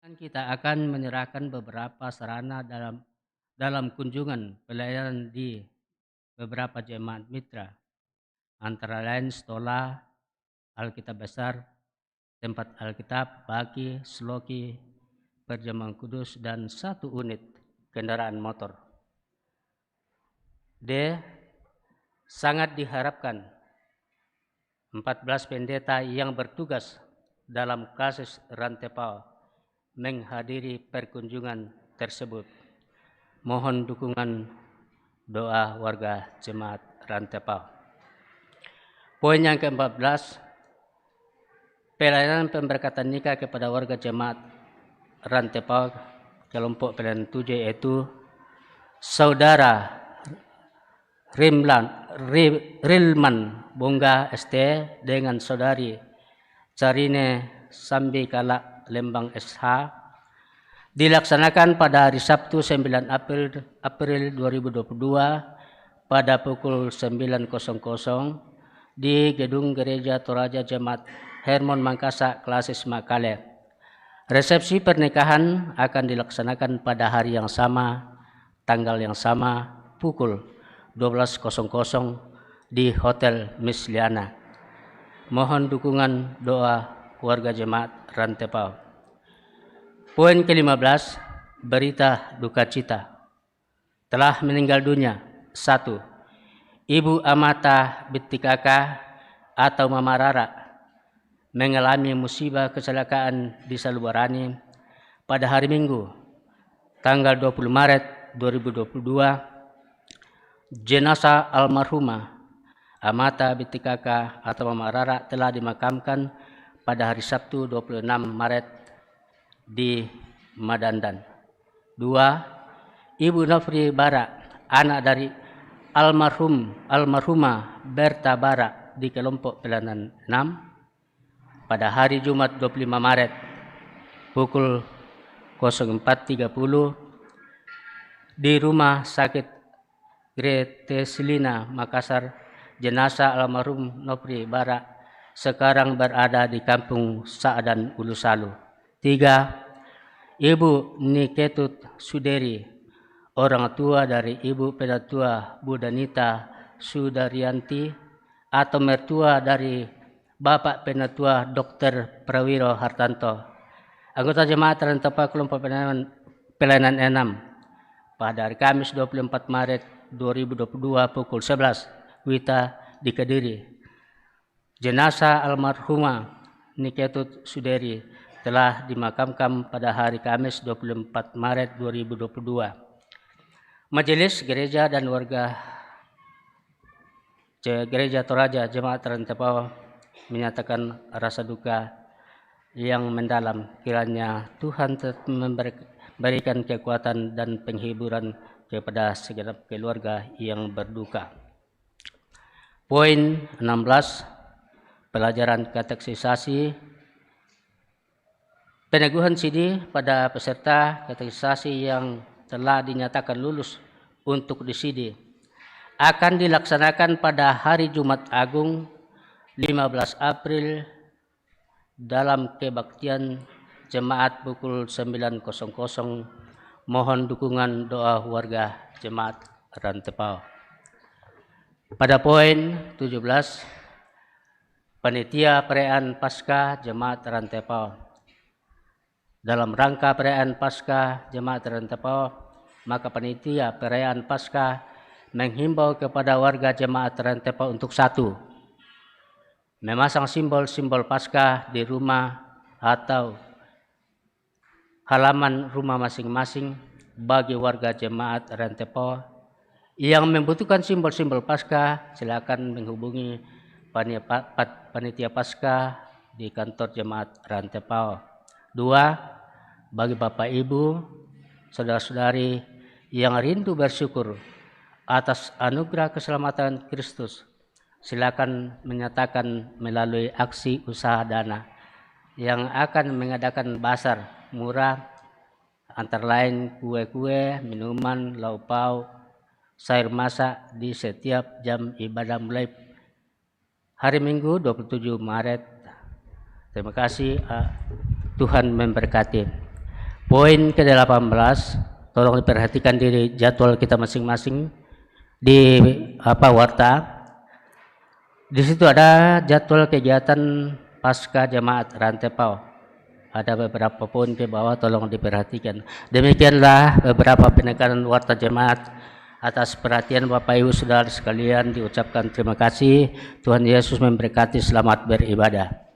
Kita akan menyerahkan beberapa sarana dalam kunjungan pelayanan di beberapa jemaat mitra, antara lain stola, Alkitab Besar, tempat Alkitab, baki, sloki, perjamuan kudus, dan 1 unit kendaraan motor. D. Sangat diharapkan 14 pendeta yang bertugas dalam kasus Rantepao menghadiri perkunjungan tersebut. Mohon dukungan doa warga jemaat Rantepao. Poin yang ke-14, pelayanan pemberkatan nikah kepada warga jemaat Rantepao, kelompok pelayanan 7, yaitu Saudara Rilman Bongga ST dengan Saudari Carine Sambikala Lembang SH dilaksanakan pada hari Sabtu 9 April 2022 pada pukul 9.00 di Gedung Gereja Toraja Jemaat Hermon Mangkasa Klasis Makale. Resepsi pernikahan akan dilaksanakan pada hari yang sama, tanggal yang sama, pukul 12.00 di Hotel Miss Liana. Mohon dukungan doa warga jemaat Rantepao. Poin ke-15, berita duka cita. Telah meninggal dunia 1. Ibu Amata Bitikaka atau Mama Rara mengalami musibah kecelakaan di Salubarani pada hari Minggu, tanggal 20 Maret 2022. Jenazah almarhumah Amata Bitikaka atau Mama Rara telah dimakamkan pada hari Sabtu 26 Maret di Madandan. 2. Ibu Nofri Bara, anak dari almarhumah Berta Bara di kelompok pelayanan 6, pada hari Jumat 25 Maret pukul 04.30 di Rumah Sakit Gretesilina Makassar. Jenazah almarhum Nofri Bara sekarang berada di Kampung Sa'dan Ulusalu. 3. Ibu Niketut Suderi, orang tua dari Ibu Penatua Budanita Sudaryanti atau mertua dari Bapak Penatua Dr. Prawiro Hartanto, anggota jemaat Rantepao kelompok pelayanan 6, pada hari Kamis 24 Maret 2022 pukul 11 WITA di Kediri. Jenazah almarhumah Niketut Suderi telah dimakamkan pada hari Kamis 24 Maret 2022. Majelis Gereja dan warga Gereja Toraja Jemaat Rantepao menyatakan rasa duka yang mendalam. Kiranya Tuhan tetap memberikan kekuatan dan penghiburan kepada segenap keluarga yang berduka. Poin 16, pelajaran katekisasi. Peneguhan CD pada peserta katekisasi yang telah dinyatakan lulus untuk disidi akan dilaksanakan pada hari Jumat Agung 15 April dalam kebaktian jemaat pukul 9.00. Mohon dukungan doa warga jemaat Rantepao. Pada poin 17, panitia perayaan Paskah jemaat Rantepao. Dalam rangka perayaan Paskah jemaat Rantepao, maka panitia perayaan Paskah menghimbau kepada warga jemaat Rantepao untuk 1. Memasang simbol-simbol Paskah di rumah atau halaman rumah masing-masing bagi warga jemaat Rantepao yang membutuhkan simbol-simbol Paskah. Silakan menghubungi panitia Paskah di kantor jemaat Rantepao. 2. Bagi Bapak Ibu, saudara-saudari yang rindu bersyukur atas anugerah keselamatan Kristus, silakan menyatakan melalui aksi usaha dana yang akan mengadakan basar murah, antara lain kue-kue, minuman, lauk pauk, sayur masak di setiap jam ibadah mulai hari Minggu 27 Maret. Terima kasih, Tuhan memberkati. Poin ke-18, tolong diperhatikan di jadwal kita masing-masing di warta. Di situ ada jadwal kegiatan pasca jemaat Rantai Pau. Ada beberapa poin ke bawah, tolong diperhatikan. Demikianlah beberapa penekanan warta jemaat. Atas perhatian Bapak Ibu Saudara sekalian diucapkan terima kasih. Tuhan Yesus memberkati, selamat beribadah.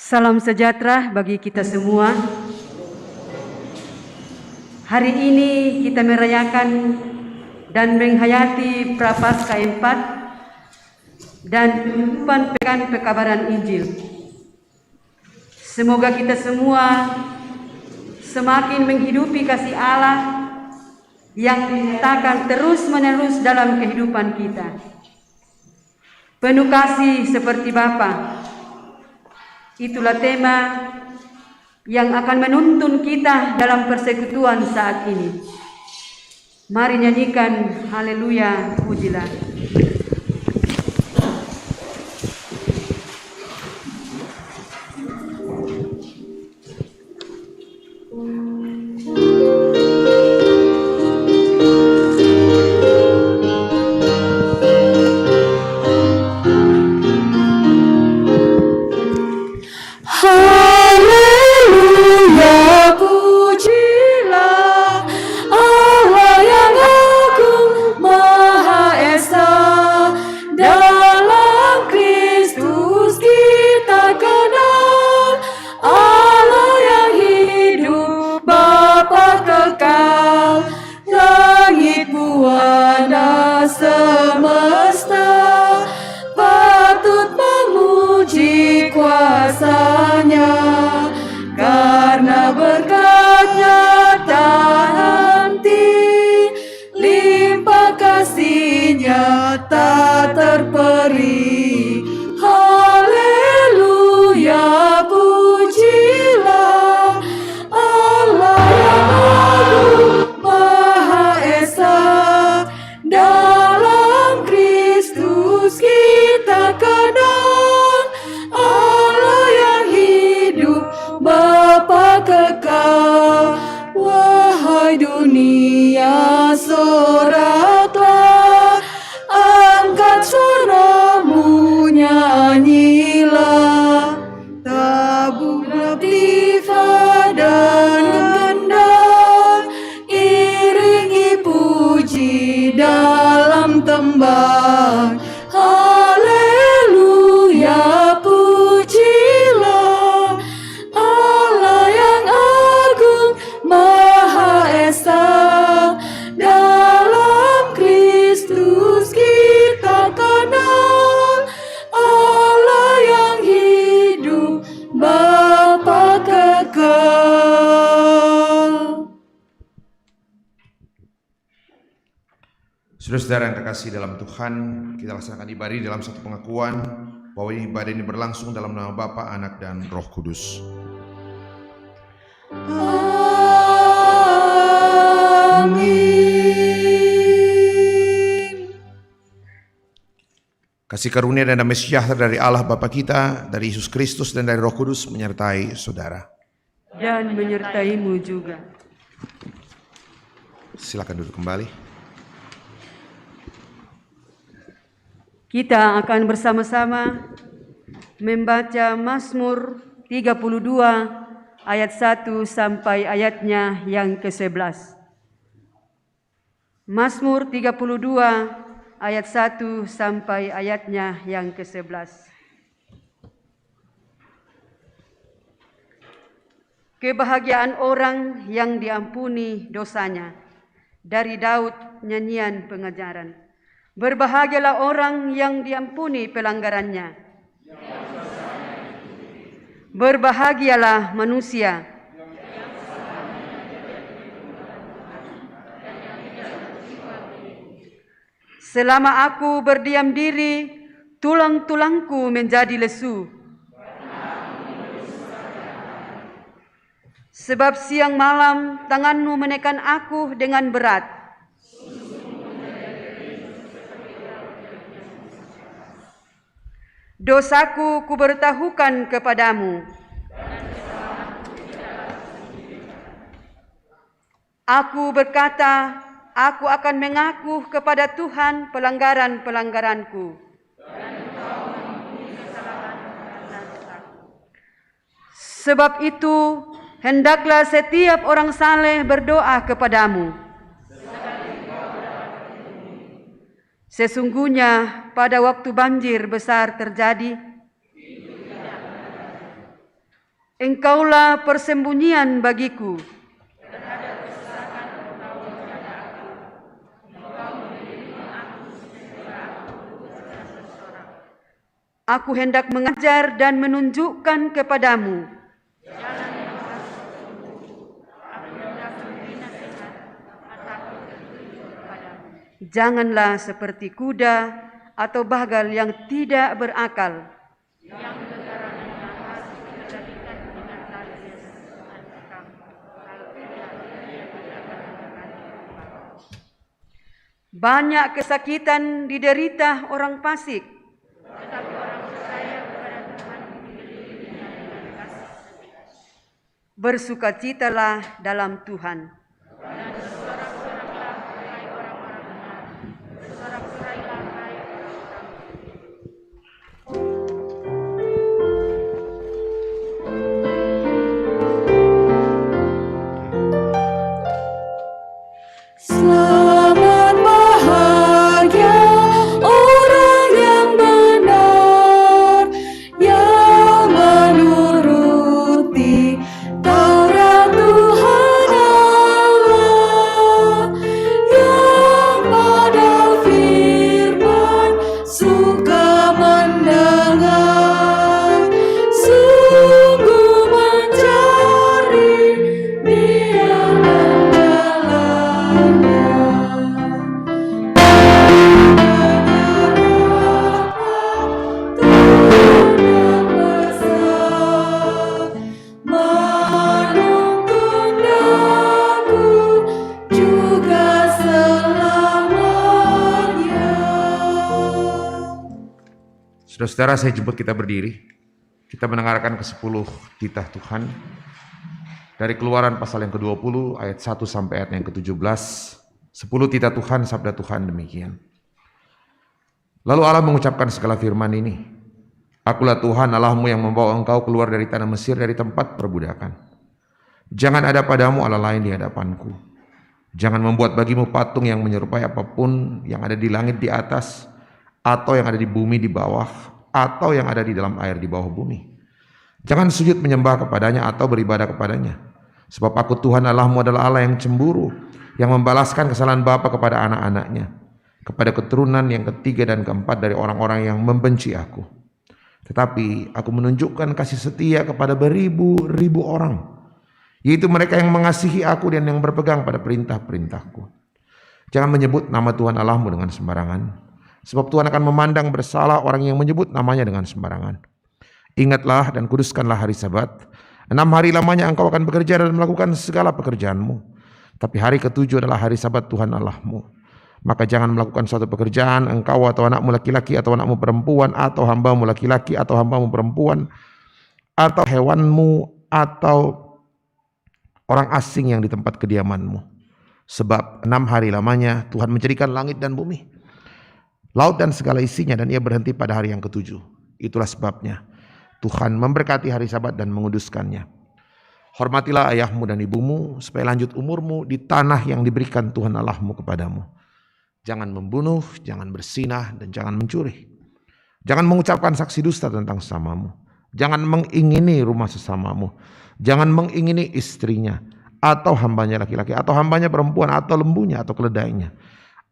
Salam sejahtera bagi kita semua. Hari ini kita merayakan dan menghayati Prapaskah 4 dan penutupan Pekan Pekabaran Injil. Semoga kita semua semakin menghidupi kasih Allah yang dinyatakan terus-menerus dalam kehidupan kita. Penuh kasih seperti Bapa. Itulah tema yang akan menuntun kita dalam persekutuan saat ini. Mari nyanyikan haleluya, pujilah. Saudara-saudara yang terkasih dalam Tuhan, kita laksanakan ibadah ini dalam satu pengakuan bahwa ibadah ini berlangsung dalam nama Bapa, Anak, dan Roh Kudus. Amin. Kasih karunia dan damai sejahtera dari Allah Bapa kita, dari Yesus Kristus, dan dari Roh Kudus menyertai saudara. Dan menyertaimu juga. Silakan duduk kembali. Kita akan bersama-sama membaca Mazmur 32 ayat 1 sampai ayatnya yang ke-11. Mazmur 32 ayat 1 sampai ayatnya yang ke-11. Kebahagiaan orang yang diampuni dosanya. Dari Daud, nyanyian pengajaran. Berbahagialah orang yang diampuni pelanggarannya. Berbahagialah manusia selama aku berdiam diri, tulang-tulangku menjadi lesu. Sebab siang malam tanganmu menekan aku dengan berat. Dosaku kuberitahukan kepadamu. Aku berkata, aku akan mengaku kepada Tuhan pelanggaran-pelanggaranku. Sebab itu, hendaklah setiap orang saleh berdoa kepadamu. Sesungguhnya pada waktu banjir besar terjadi, Engkaulah persembunyian bagiku. Aku hendak mengajar dan menunjukkan kepadamu janganlah seperti kuda atau bagal yang tidak berakal. Banyak kesakitan diderita orang fasik, bersukacitalah dalam Tuhan. Selamat bahagia orang yang benar, yang menuruti Taurat Tuhan Allah, yang pada firman suka mendengar, sungguh mencari Dia menjalannya. Menuntun aku juga selamanya. Saudara-saudara, saya jemput kita berdiri. Kita mendengarkan ke-10 titah Tuhan dari Keluaran pasal yang ke-20 ayat 1 sampai ayat yang ke-17. 10 titah Tuhan, sabda Tuhan demikian. Lalu Allah mengucapkan segala firman ini. Akulah Tuhan Allahmu yang membawa engkau keluar dari tanah Mesir, dari tempat perbudakan. Jangan ada padamu Allah lain di hadapanku. Jangan membuat bagimu patung yang menyerupai apapun yang ada di langit di atas, atau yang ada di bumi di bawah, atau yang ada di dalam air di bawah bumi. Jangan sujud menyembah kepadanya atau beribadah kepadanya. Sebab aku Tuhan Allahmu adalah Allah yang cemburu, yang membalaskan kesalahan bapa kepada anak-anaknya, kepada keturunan yang ketiga dan keempat dari orang-orang yang membenci aku. Tetapi aku menunjukkan kasih setia kepada beribu-ribu orang, yaitu mereka yang mengasihi aku dan yang berpegang pada perintah-perintahku. Jangan menyebut nama Tuhan Allahmu dengan sembarangan, sebab Tuhan akan memandang bersalah orang yang menyebut namanya dengan sembarangan. Ingatlah dan kuduskanlah hari Sabat. 6 hari lamanya engkau akan bekerja dan melakukan segala pekerjaanmu. Tapi hari ke-7 adalah hari Sabat Tuhan Allahmu. Maka jangan melakukan suatu pekerjaan, engkau atau anakmu laki-laki atau anakmu perempuan, atau hambamu laki-laki atau hambamu perempuan, atau hewanmu, atau orang asing yang di tempat kediamanmu. Sebab 6 hari lamanya Tuhan menjadikan langit dan bumi, laut dan segala isinya, dan ia berhenti pada hari yang ke-7. Itulah sebabnya Tuhan memberkati hari Sabat dan menguduskannya. Hormatilah ayahmu dan ibumu, supaya lanjut umurmu di tanah yang diberikan Tuhan Allahmu kepadamu. Jangan membunuh, jangan berzinah, dan jangan mencuri. Jangan mengucapkan saksi dusta tentang sesamamu. Jangan mengingini rumah sesamamu. Jangan mengingini istrinya, atau hambanya laki-laki, atau hambanya perempuan, atau lembunya, atau keledainya,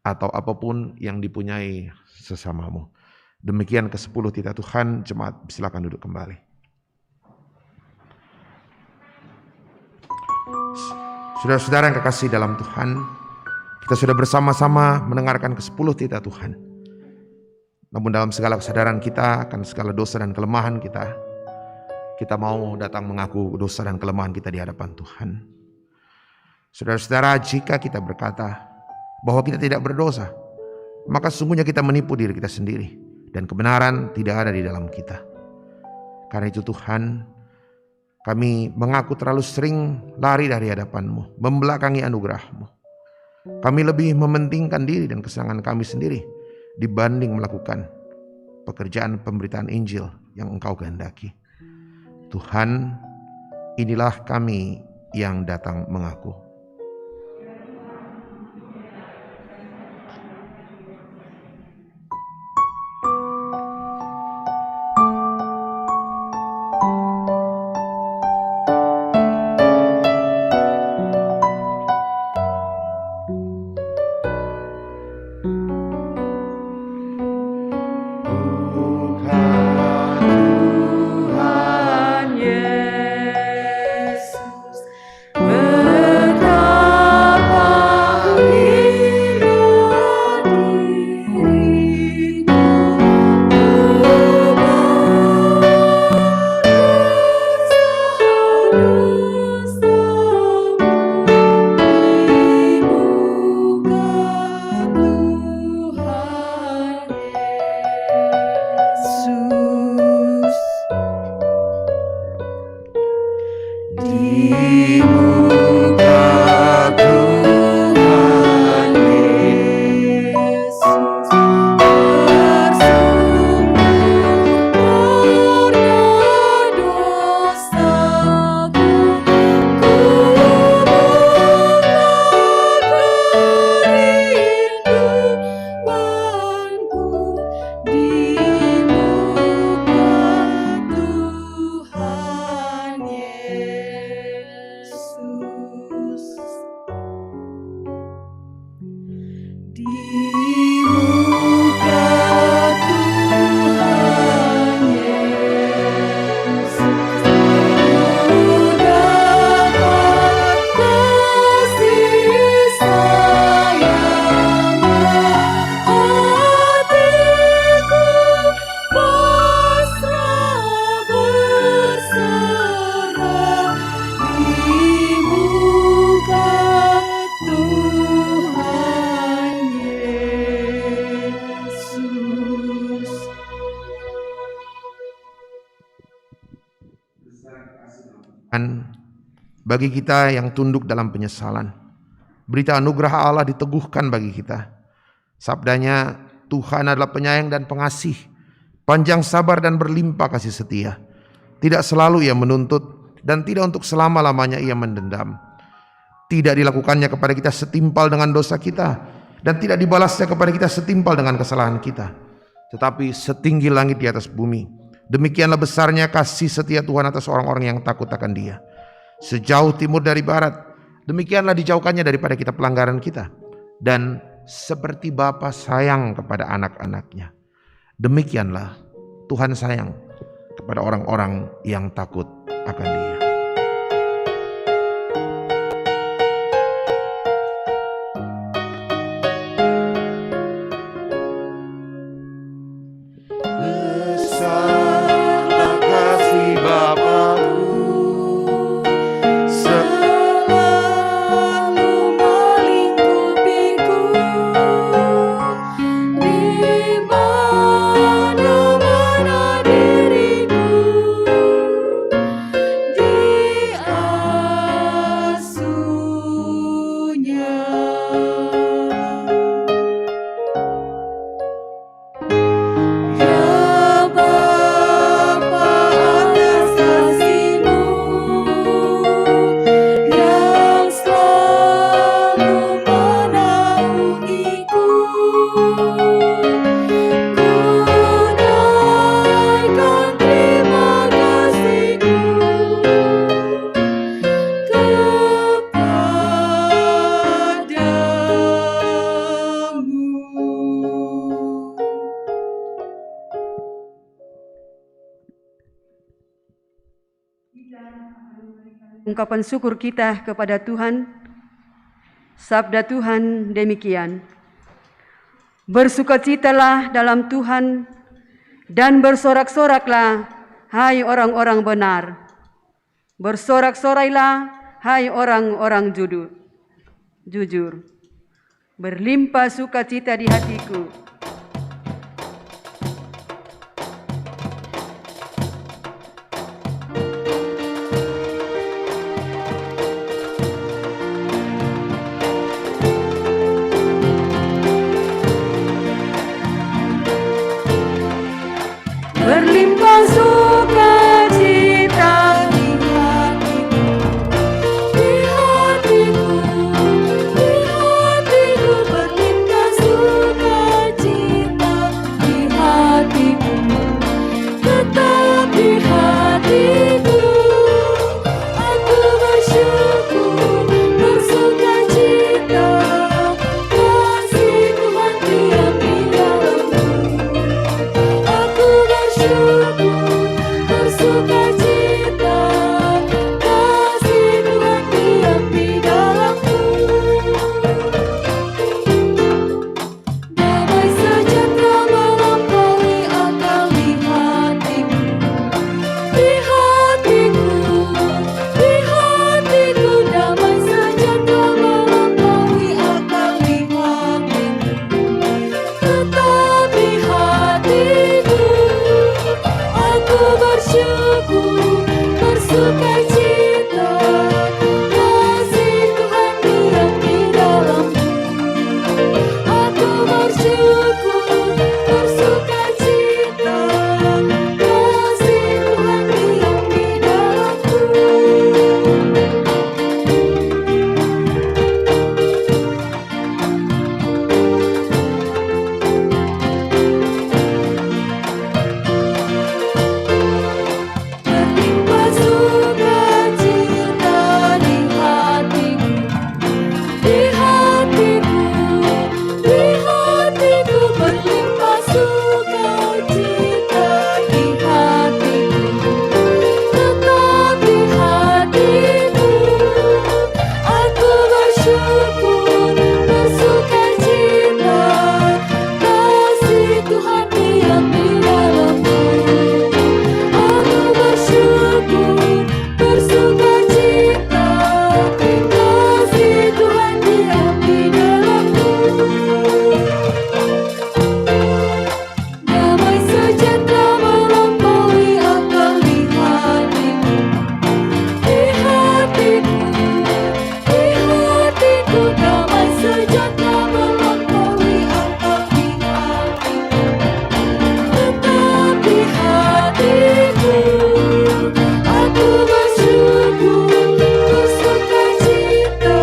atau apapun yang dipunyai sesamamu. Demikian ke-10 titah Tuhan. Jemaat silakan duduk kembali. Saudara-saudara yang kekasih dalam Tuhan, kita sudah bersama-sama mendengarkan ke-10 titah Tuhan. Namun dalam segala kesadaran kita akan segala dosa dan kelemahan kita mau datang mengaku dosa dan kelemahan kita di hadapan Tuhan. Saudara-saudara, jika kita berkata bahwa kita tidak berdosa, maka sesungguhnya kita menipu diri kita sendiri dan kebenaran tidak ada di dalam kita. Karena itu Tuhan, kami mengaku terlalu sering lari dari hadapan-Mu, membelakangi anugerah-Mu. Kami lebih mementingkan diri dan kesenangan kami sendiri dibanding melakukan pekerjaan pemberitaan Injil yang Engkau kehendaki. Tuhan, inilah kami yang datang mengaku. Bagi kita yang tunduk dalam penyesalan, berita anugerah Allah diteguhkan bagi kita. Sabdanya, Tuhan adalah penyayang dan pengasih, panjang sabar dan berlimpah kasih setia. Tidak selalu Ia menuntut dan tidak untuk selama-lamanya Ia mendendam. Tidak dilakukannya kepada kita setimpal dengan dosa kita dan tidak dibalasnya kepada kita setimpal dengan kesalahan kita. Tetapi setinggi langit di atas bumi, demikianlah besarnya kasih setia Tuhan atas orang-orang yang takut akan Dia. Sejauh timur dari barat, demikianlah dijauhkannya daripada kita pelanggaran kita. Dan seperti Bapa sayang kepada anak-anaknya, demikianlah Tuhan sayang kepada orang-orang yang takut akan Dia. Di ungkapan syukur kita kepada Tuhan, sabda Tuhan demikian, bersukacitalah dalam Tuhan dan bersorak-soraklah, hai orang-orang benar. Bersorak-sorailah, hai orang-orang jujur. Berlimpah sukacita di hatiku. Berlimpah sukacita di hatiku, di hatiku, di hatiku. Berlimpah sukacita di hatiku, tetap di hatiku. Aku bersyukur, bersukacita, kasih Tuhan diam di dalamku. Aku bersyukur, bersukacita, kasih Tuhan diam di dalamku. Damai sejahtera melampaui akal di hatiku, di hatiku, di hatiku. Damai sejahtera melampaui akal di hatiku, tetap di hatiku. Aku bersyukur, bersukacita, kasih Tuhan diam di dalamku. Aku bersyukur, bersukacita, kasih Tuhan diam di dalamku. Berlimpah sukacita di hatiku, di hatiku, di hatiku. Berlimpah sukacita di hatiku, tetap di hatiku. Aku bersyukur, bersukacita, kasih Tuhan diam di dalamku. Aku bersyukur, bersukacita, kasih Tuhan diam di dalamku. Damai sejahtera melampaui akal di hatiku, di hatiku, di hatiku. Damai sejahtera melampaui akal di hatiku, tetap di hatiku. Aku bersyukur, bersukacita,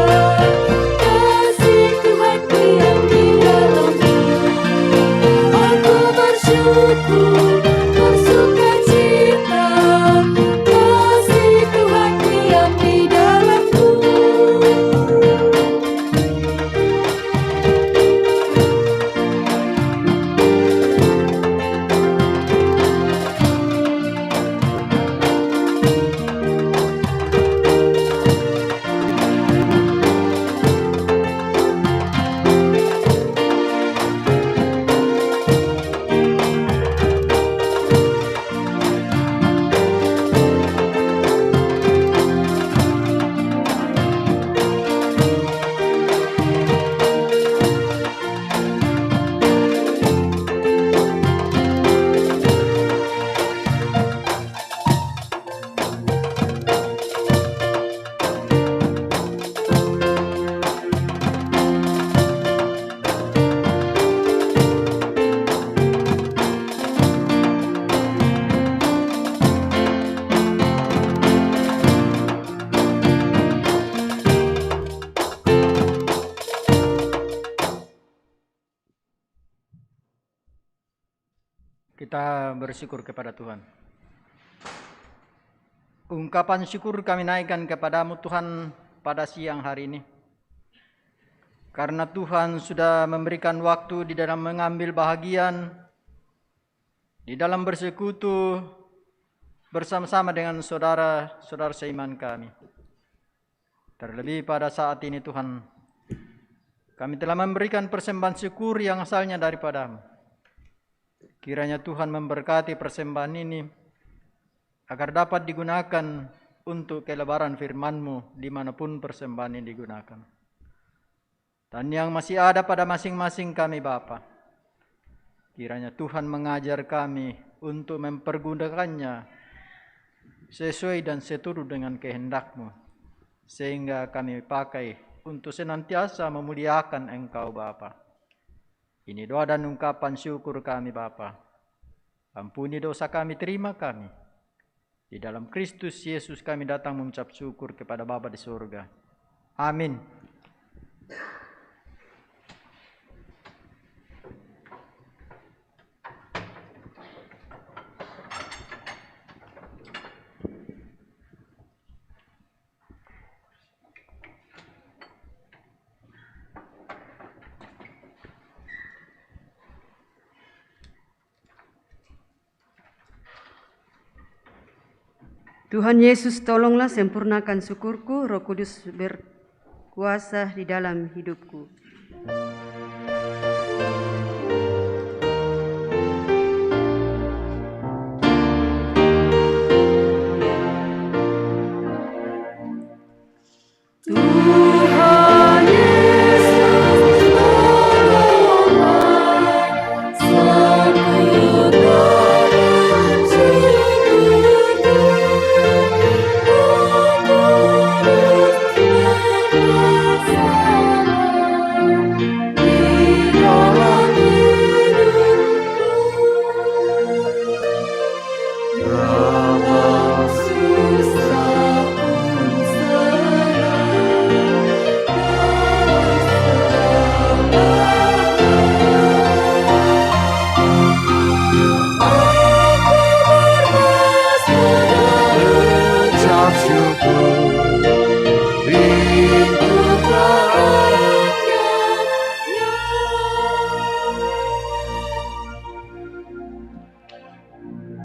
kasih Tuhan diam di dalamku. Aku bersyukur, bersukacita, kasih Tuhan diam di dalamku. Kita bersyukur kepada Tuhan. Ungkapan syukur kami naikkan kepadamu Tuhan pada siang hari ini. Karena Tuhan sudah memberikan waktu di dalam mengambil bahagian, di dalam bersekutu bersama-sama dengan saudara-saudara seiman kami. Terlebih pada saat ini Tuhan, kami telah memberikan persembahan syukur yang asalnya daripada-Mu. Kiranya Tuhan memberkati persembahan ini agar dapat digunakan untuk kelebaran firman-Mu dimanapun persembahan ini digunakan. Dan yang masih ada pada masing-masing kami Bapa, kiranya Tuhan mengajar kami untuk mempergunakannya sesuai dan seturut dengan kehendak-Mu, sehingga kami pakai untuk senantiasa memuliakan Engkau Bapa. Ini doa dan ungkapan syukur kami Bapa. Ampuni dosa kami, terima kami. Di dalam Kristus Yesus kami datang mengucap syukur kepada Bapa di surga. Amin. Tuhan Yesus, tolonglah sempurnakan syukurku, Roh Kudus berkuasa di dalam hidupku. Tuhan Yesus tolonglah sempurnakan syukurku,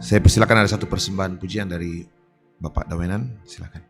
Saya persilakan, ada satu persembahan pujian dari Bapak Dawenan, silakan.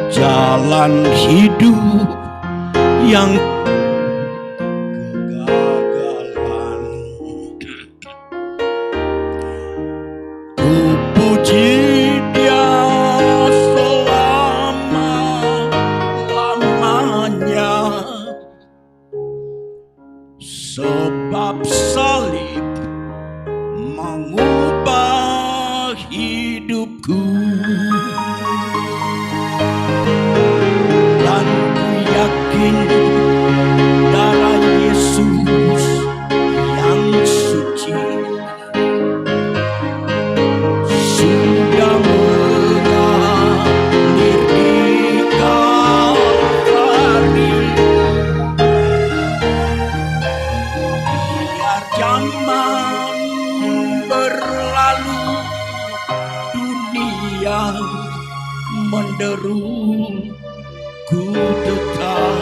Jalan hidup yang kegagalan, ku puji Dia selama-lamanya, sebab salib mengubah hidupku. Dan ku yakin menderu, ku tetap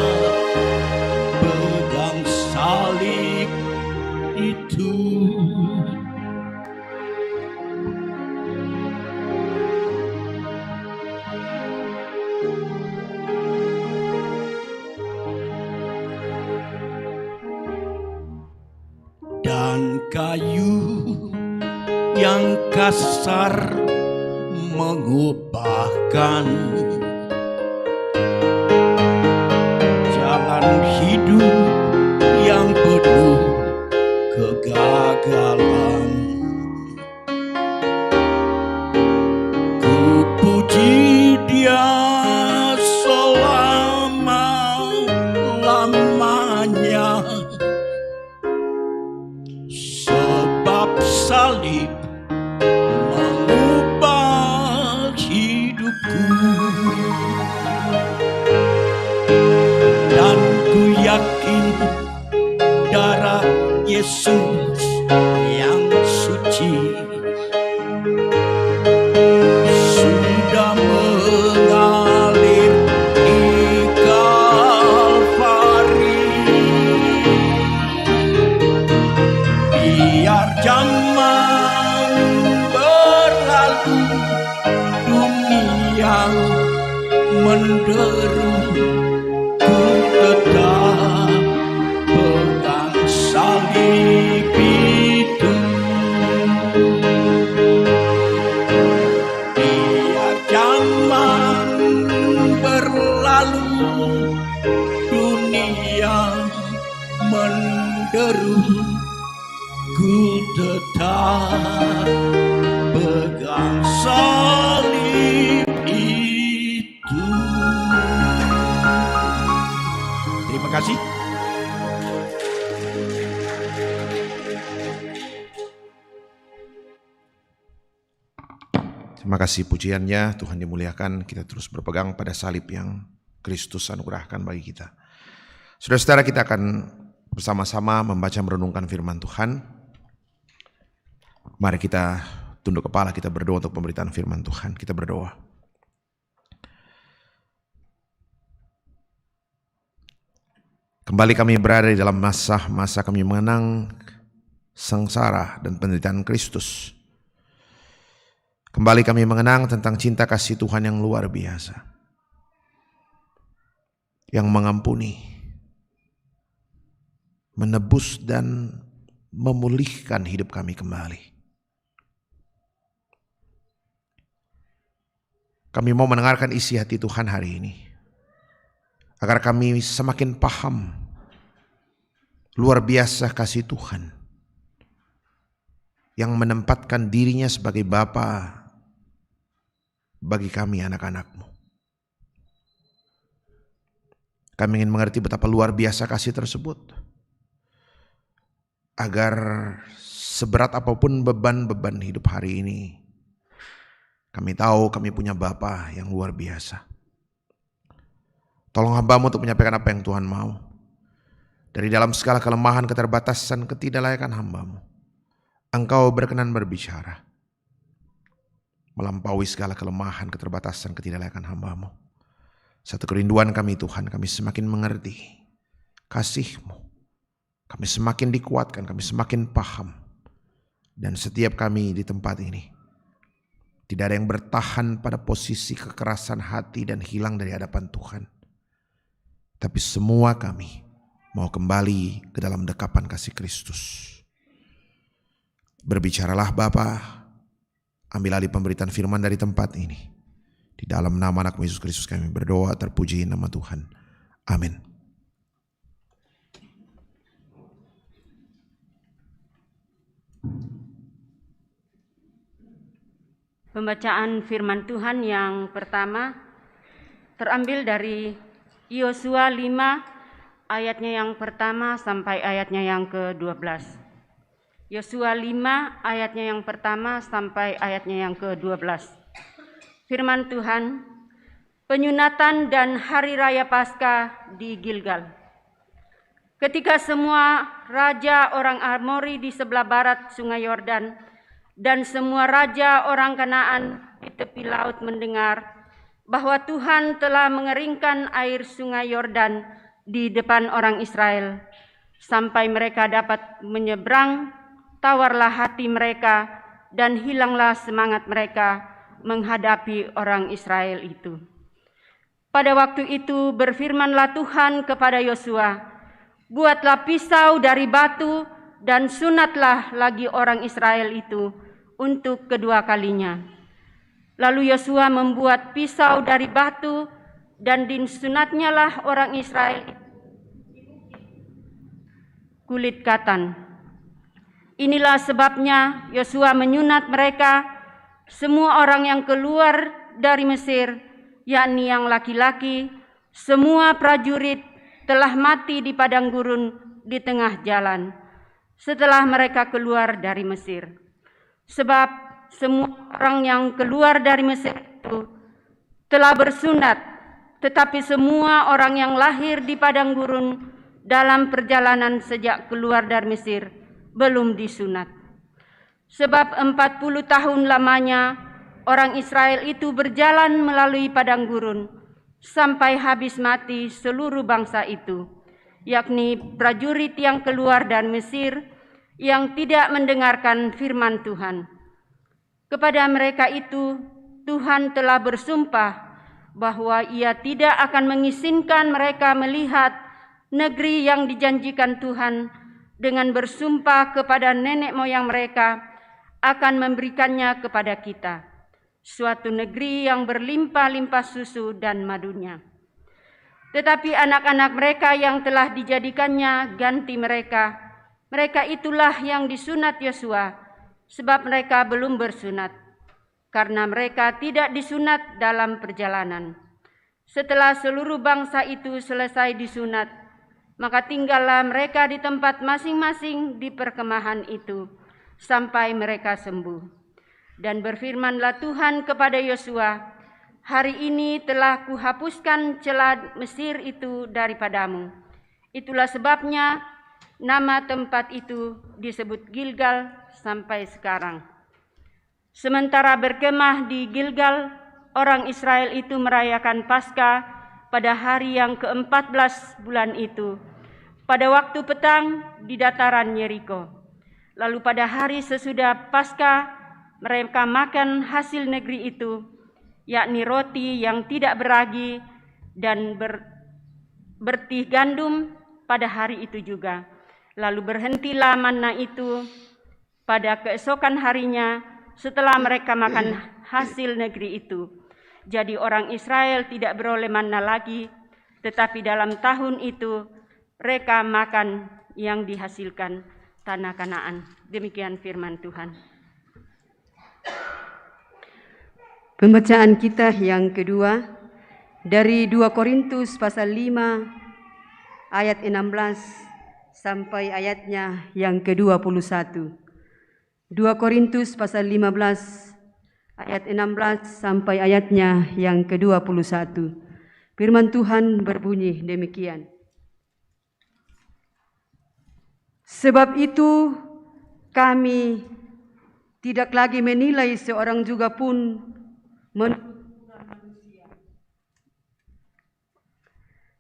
pegang salib itu. Dan kayu yang kasar mengubahkan jalan hidup yang penuh kegagalan. Ku puji Dia selama-lamanya, sebab salib mengubah hidupku. Dan ku yakin darah Yesus yang suci sudah mengalir di Kalvari. Biar zaman berlalu, dunia menderu, ku tetap pegang salib itu. Biar zaman berlalu, dunia menderu, ku tetap pegang salib itu. Terima kasih. Terima kasih pujiannya, Tuhan dimuliakan. Kita terus berpegang pada salib yang Kristus anugerahkan bagi kita. Saudara-saudara, kita akan bersama-sama membaca merenungkan firman Tuhan. Mari kita tunduk kepala, kita berdoa untuk pemberitaan firman Tuhan. Kita berdoa. Kembali kami berada di dalam masa kami mengenang sengsara dan penderitaan Kristus. Kembali kami mengenang tentang cinta kasih Tuhan yang luar biasa, yang mengampuni, menebus dan memulihkan hidup kami kembali. Kami mau mendengarkan isi hati Tuhan hari ini, agar kami semakin paham luar biasa kasih Tuhan yang menempatkan dirinya sebagai Bapa bagi kami anak-anak-Mu. Kami ingin mengerti betapa luar biasa kasih tersebut, agar seberat apapun beban-beban hidup hari ini, kami tahu kami punya Bapa yang luar biasa. Tolong hamba-Mu untuk menyampaikan apa yang Tuhan mau. Dari dalam segala kelemahan, keterbatasan, ketidaklayakan hamba-Mu, Engkau berkenan berbicara. Melampaui segala kelemahan, keterbatasan, ketidaklayakan hamba-Mu. Satu kerinduan kami Tuhan, kami semakin mengerti kasih-Mu. Kami semakin dikuatkan, kami semakin paham. Dan setiap kami di tempat ini, tidak ada yang bertahan pada posisi kekerasan hati dan hilang dari hadapan Tuhan. Tapi semua kami mau kembali ke dalam dekapan kasih Kristus. Berbicaralah Bapa, ambil alih pemberitaan firman dari tempat ini. Di dalam nama anak Yesus Kristus kami berdoa, terpuji nama Tuhan. Amin. Pembacaan firman Tuhan yang pertama terambil dari Yosua 5 ayatnya yang pertama sampai ayatnya yang ke-12. Yosua 5 ayatnya yang pertama sampai ayatnya yang ke-12. Firman Tuhan, penyunatan dan hari raya Paskah di Gilgal. Ketika semua raja orang Amori di sebelah barat Sungai Yordan dan semua raja orang Kanaan di di tepi laut mendengar bahwa Tuhan telah mengeringkan air sungai Yordan di depan orang Israel, sampai mereka dapat menyeberang, tawarlah hati mereka dan hilanglah semangat mereka menghadapi orang Israel itu. Pada waktu itu berfirmanlah Tuhan kepada Yosua, buatlah pisau dari batu dan sunatlah lagi orang Israel itu untuk kedua kalinya. Lalu Yosua membuat pisau dari batu dan disunatnyalah orang Israel kulit katan. Inilah sebabnya Yosua menyunat mereka, semua orang yang keluar dari Mesir, yakni yang laki-laki, semua prajurit telah mati di padang gurun di tengah jalan setelah mereka keluar dari Mesir. Sebab semua orang yang keluar dari Mesir itu telah bersunat, tetapi semua orang yang lahir di padang gurun dalam perjalanan sejak keluar dari Mesir belum disunat. Sebab 40 tahun lamanya orang Israel itu berjalan melalui padang gurun sampai habis mati seluruh bangsa itu, yakni prajurit yang keluar dari Mesir yang tidak mendengarkan firman Tuhan. Kepada mereka itu Tuhan telah bersumpah bahwa Ia tidak akan mengizinkan mereka melihat negeri yang dijanjikan Tuhan dengan bersumpah kepada nenek moyang mereka akan memberikannya kepada kita, suatu negeri yang berlimpah-limpah susu dan madunya. Tetapi anak-anak mereka yang telah dijadikannya ganti mereka itulah yang disunat Yosua, sebab mereka belum bersunat, karena mereka tidak disunat dalam perjalanan. Setelah seluruh bangsa itu selesai disunat, maka tinggallah mereka di tempat masing-masing di perkemahan itu sampai mereka sembuh. Dan berfirmanlah Tuhan kepada Yosua, hari ini telah kuhapuskan celah Mesir itu daripadamu. Itulah sebabnya nama tempat itu disebut Gilgal sampai sekarang. Sementara berkemah di Gilgal, orang Israel itu merayakan Paskah pada hari yang ke-14 bulan itu, pada waktu petang di dataran Yeriko. Lalu pada hari sesudah Paskah, mereka makan hasil negeri itu, yakni roti yang tidak beragi dan bertih gandum pada hari itu juga. Lalu berhentilah manna itu pada keesokan harinya setelah mereka makan hasil negeri itu. Jadi orang Israel tidak beroleh manna lagi, tetapi dalam tahun itu mereka makan yang dihasilkan tanah Kanaan. Demikian firman Tuhan. Pembacaan kita yang kedua dari 2 Korintus pasal 5 ayat 16 sampai ayatnya yang ke-21. 2 Korintus pasal 15 ayat 16 sampai ayatnya yang ke-21. Firman Tuhan berbunyi demikian. Sebab itu kami tidak lagi menilai seorang juga pun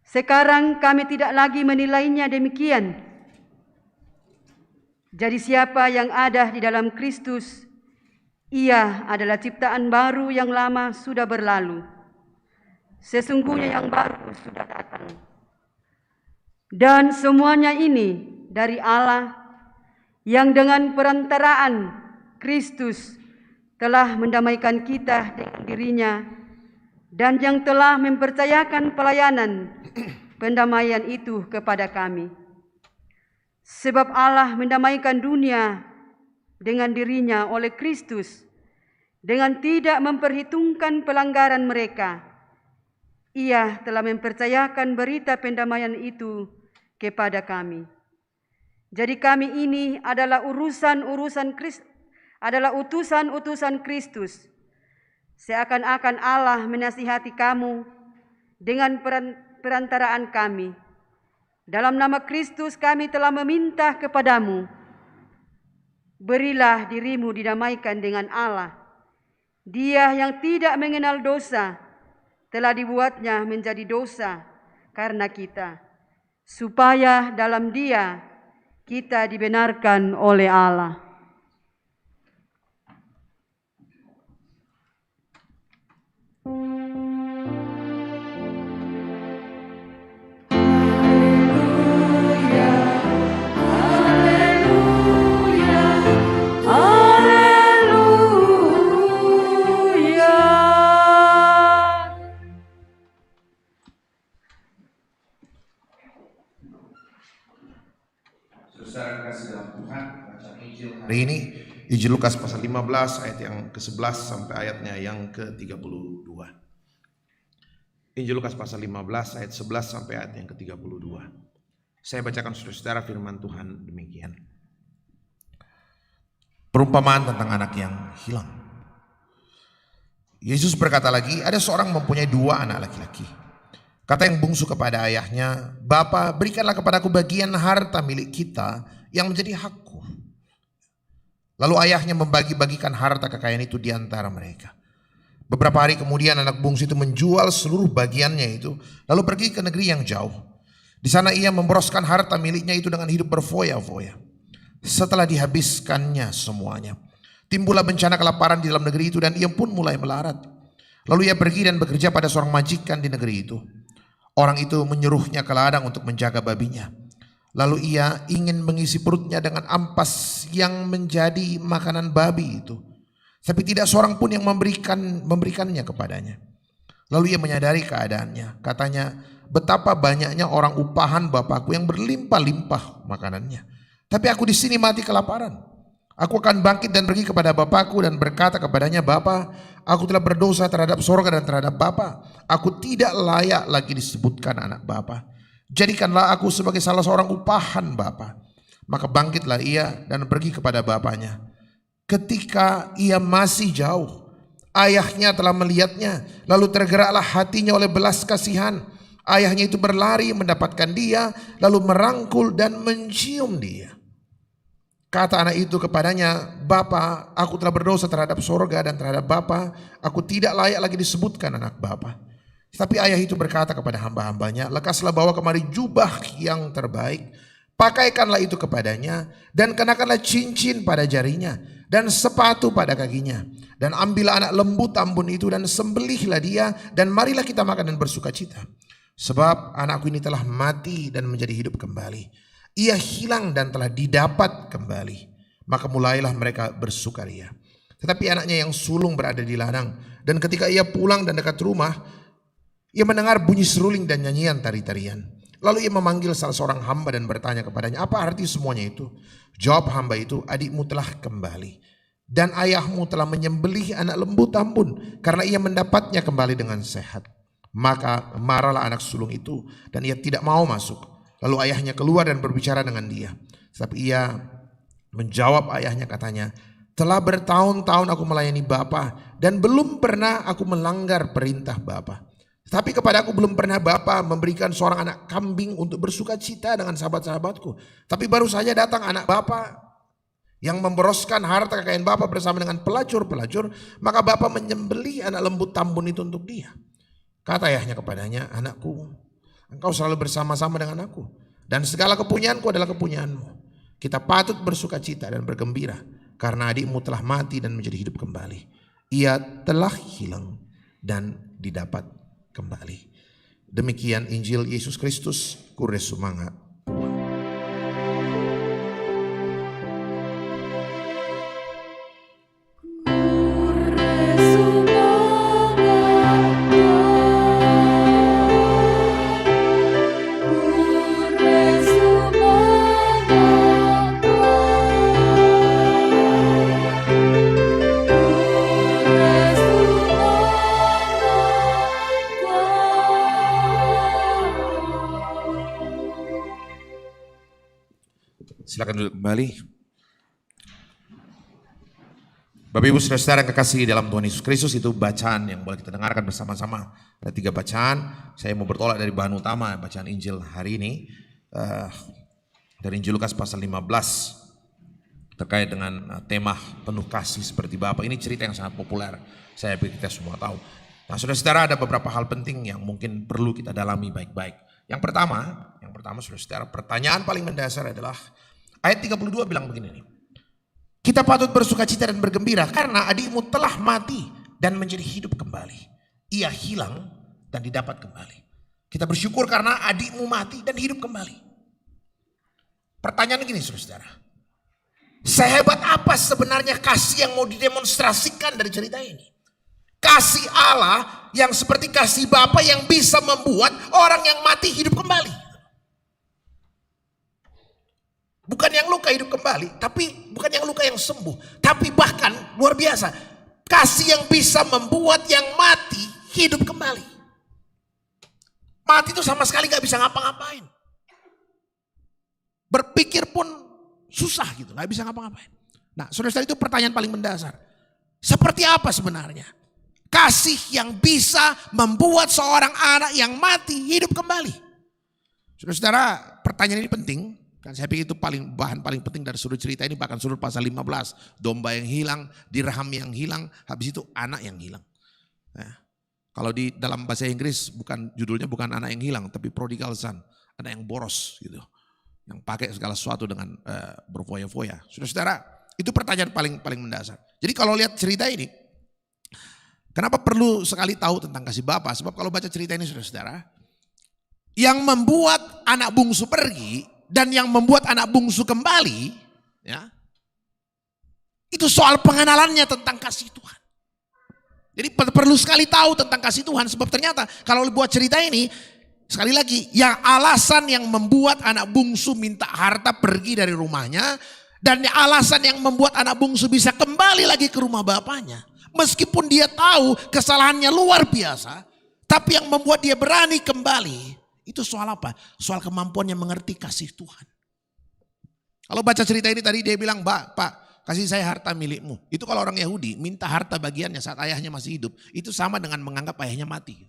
sekarang kami tidak lagi menilainya demikian. Jadi siapa yang ada di dalam Kristus, ia adalah ciptaan baru, yang lama sudah berlalu. Sesungguhnya yang baru sudah datang. Dan semuanya ini dari Allah, yang dengan perantaraan Kristus telah mendamaikan kita dengan dirinya, dan yang telah mempercayakan pelayanan pendamaian itu kepada kami. Sebab Allah mendamaikan dunia dengan dirinya oleh Kristus, dengan tidak memperhitungkan pelanggaran mereka. Ia telah mempercayakan berita pendamaian itu kepada kami. Jadi kami ini adalah utusan-utusan Kristus. Seakan-akan Allah menasihati kamu dengan perantaraan kami. Dalam nama Kristus kami telah meminta kepadamu, berilah dirimu didamaikan dengan Allah. Dia yang tidak mengenal dosa telah dibuatnya menjadi dosa karena kita, supaya dalam Dia kita dibenarkan oleh Allah. Hari ini Injil Lukas pasal 15 ayat yang ke-11 sampai ayatnya yang ke-32. Injil Lukas pasal 15 ayat 11 sampai ayat yang ke-32. Saya bacakan saudara-saudara firman Tuhan demikian. Perumpamaan tentang anak yang hilang. Yesus berkata lagi, ada seorang mempunyai 2 anak laki-laki. Kata yang bungsu kepada ayahnya, "Bapa, berikanlah kepadaku bagian harta milik kita yang menjadi hakku." Lalu ayahnya membagi-bagikan harta kekayaan itu di antara mereka. Beberapa hari kemudian anak bungsu itu menjual seluruh bagiannya itu, lalu pergi ke negeri yang jauh. Di sana ia memboroskan harta miliknya itu dengan hidup berfoya-foya. Setelah dihabiskannya semuanya, timbullah bencana kelaparan di dalam negeri itu dan ia pun mulai melarat. Lalu ia pergi dan bekerja pada seorang majikan di negeri itu. Orang itu menyuruhnya ke ladang untuk menjaga babinya. Lalu ia ingin mengisi perutnya dengan ampas yang menjadi makanan babi itu. Tapi tidak seorang pun yang memberikannya kepadanya. Lalu ia menyadari keadaannya. Katanya, betapa banyaknya orang upahan Bapakku yang berlimpah-limpah makanannya. Tapi aku di sini mati kelaparan. Aku akan bangkit dan pergi kepada Bapakku dan berkata kepadanya, Bapa, aku telah berdosa terhadap sorga dan terhadap Bapa. Aku tidak layak lagi disebutkan anak Bapa. Jadikanlah aku sebagai salah seorang upahan Bapa. Maka bangkitlah ia dan pergi kepada bapaknya. Ketika ia masih jauh, ayahnya telah melihatnya. Lalu tergeraklah hatinya oleh belas kasihan. Ayahnya itu berlari mendapatkan dia, lalu merangkul dan mencium dia. Kata anak itu kepadanya, Bapa, aku telah berdosa terhadap sorga dan terhadap Bapa. Aku tidak layak lagi disebutkan anak Bapa. Tapi ayah itu berkata kepada hamba-hambanya, lekaslah bawa kemari jubah yang terbaik, pakaikanlah itu kepadanya, dan kenakanlah cincin pada jarinya, dan sepatu pada kakinya. Dan ambillah anak lembu tambun itu dan sembelihlah dia, dan marilah kita makan dan bersuka cita. Sebab anakku ini telah mati dan menjadi hidup kembali. Ia hilang dan telah didapat kembali. Maka mulailah mereka bersukaria. Tetapi anaknya yang sulung berada di ladang, dan ketika ia pulang dan dekat rumah, ia mendengar bunyi seruling dan nyanyian tari-tarian. Lalu ia memanggil salah seorang hamba dan bertanya kepadanya, apa arti semuanya itu? Jawab hamba itu, adikmu telah kembali. Dan ayahmu telah menyembelih anak lembu tambun, karena ia mendapatnya kembali dengan sehat. Maka marahlah anak sulung itu, dan ia tidak mau masuk. Lalu ayahnya keluar dan berbicara dengan dia. Tetapi ia menjawab ayahnya, katanya, telah bertahun-tahun aku melayani Bapa, dan belum pernah aku melanggar perintah Bapa. Tapi kepada aku belum pernah Bapa memberikan seorang anak kambing untuk bersuka cita dengan sahabat-sahabatku. Tapi baru saja datang anak Bapa yang memboroskan harta kekayaan Bapa bersama dengan pelacur-pelacur. Maka Bapa menyembelih anak lembu tambun itu untuk dia. Kata ayahnya kepadanya, anakku, engkau selalu bersama-sama dengan aku. Dan segala kepunyaanku adalah kepunyaanmu. Kita patut bersuka cita dan bergembira. Karena adikmu telah mati dan menjadi hidup kembali. Ia telah hilang dan didapat kembali. Demikian Injil Yesus Kristus, Kure Sumanga. Silakan duduk kembali. Bapak Ibu Saudara-saudara yang kekasih dalam Tuhan Yesus Kristus, itu bacaan yang boleh kita dengarkan bersama-sama. Ada 3 bacaan. Saya mau bertolak dari bahan utama bacaan Injil hari ini dari Injil Lukas pasal 15. terkait dengan tema penuh kasih seperti Bapa. Ini cerita yang sangat populer, saya pikir kita semua tahu. Nah, saudara-saudara, ada beberapa hal penting yang mungkin perlu kita dalami baik-baik. Yang pertama saudara-saudara, pertanyaan paling mendasar adalah ayat 32 bilang begini nih. Kita patut bersukacita dan bergembira karena adikmu telah mati dan menjadi hidup kembali. Ia hilang dan didapat kembali. Kita bersyukur karena adikmu mati dan hidup kembali. Pertanyaan gini saudara. Sehebat apa sebenarnya kasih yang mau didemonstrasikan dari cerita ini? Kasih Allah yang seperti kasih Bapa yang bisa membuat orang yang mati hidup kembali. Bukan yang luka hidup kembali, tapi bukan yang luka yang sembuh, tapi bahkan luar biasa, kasih yang bisa membuat yang mati hidup kembali. Mati itu sama sekali gak bisa ngapa-ngapain. Berpikir pun susah gitu, gak bisa ngapa-ngapain. Nah, saudara-saudara, itu pertanyaan paling mendasar. Seperti apa sebenarnya kasih yang bisa membuat seorang anak yang mati hidup kembali? Saudara-saudara, pertanyaan ini penting. Kan saya pikir itu bahan paling penting dari sudut cerita ini, bahkan sudut pasal 15. Domba yang hilang, dirham yang hilang, habis itu anak yang hilang. Nah, kalau di dalam bahasa Inggris judulnya bukan anak yang hilang, tapi prodigal son, anak yang boros gitu. Yang pakai segala sesuatu dengan berfoya-foya. Saudara-saudara, itu pertanyaan paling mendasar. Jadi kalau lihat cerita ini, kenapa perlu sekali tahu tentang kasih Bapa? Sebab kalau baca cerita ini saudara-saudara, yang membuat anak bungsu pergi dan yang membuat anak bungsu kembali, ya, itu soal pengenalannya tentang kasih Tuhan. Jadi perlu sekali tahu tentang kasih Tuhan, sebab ternyata kalau buat cerita ini, sekali lagi, yang alasan yang membuat anak bungsu minta harta pergi dari rumahnya, dan alasan yang membuat anak bungsu bisa kembali lagi ke rumah bapaknya, meskipun dia tahu kesalahannya luar biasa, tapi yang membuat dia berani kembali, itu soal apa? Soal kemampuannya mengerti kasih Tuhan. Kalau baca cerita ini tadi dia bilang, Pak, kasih saya harta milikmu. Itu kalau orang Yahudi minta harta bagiannya saat ayahnya masih hidup, itu sama dengan menganggap ayahnya mati.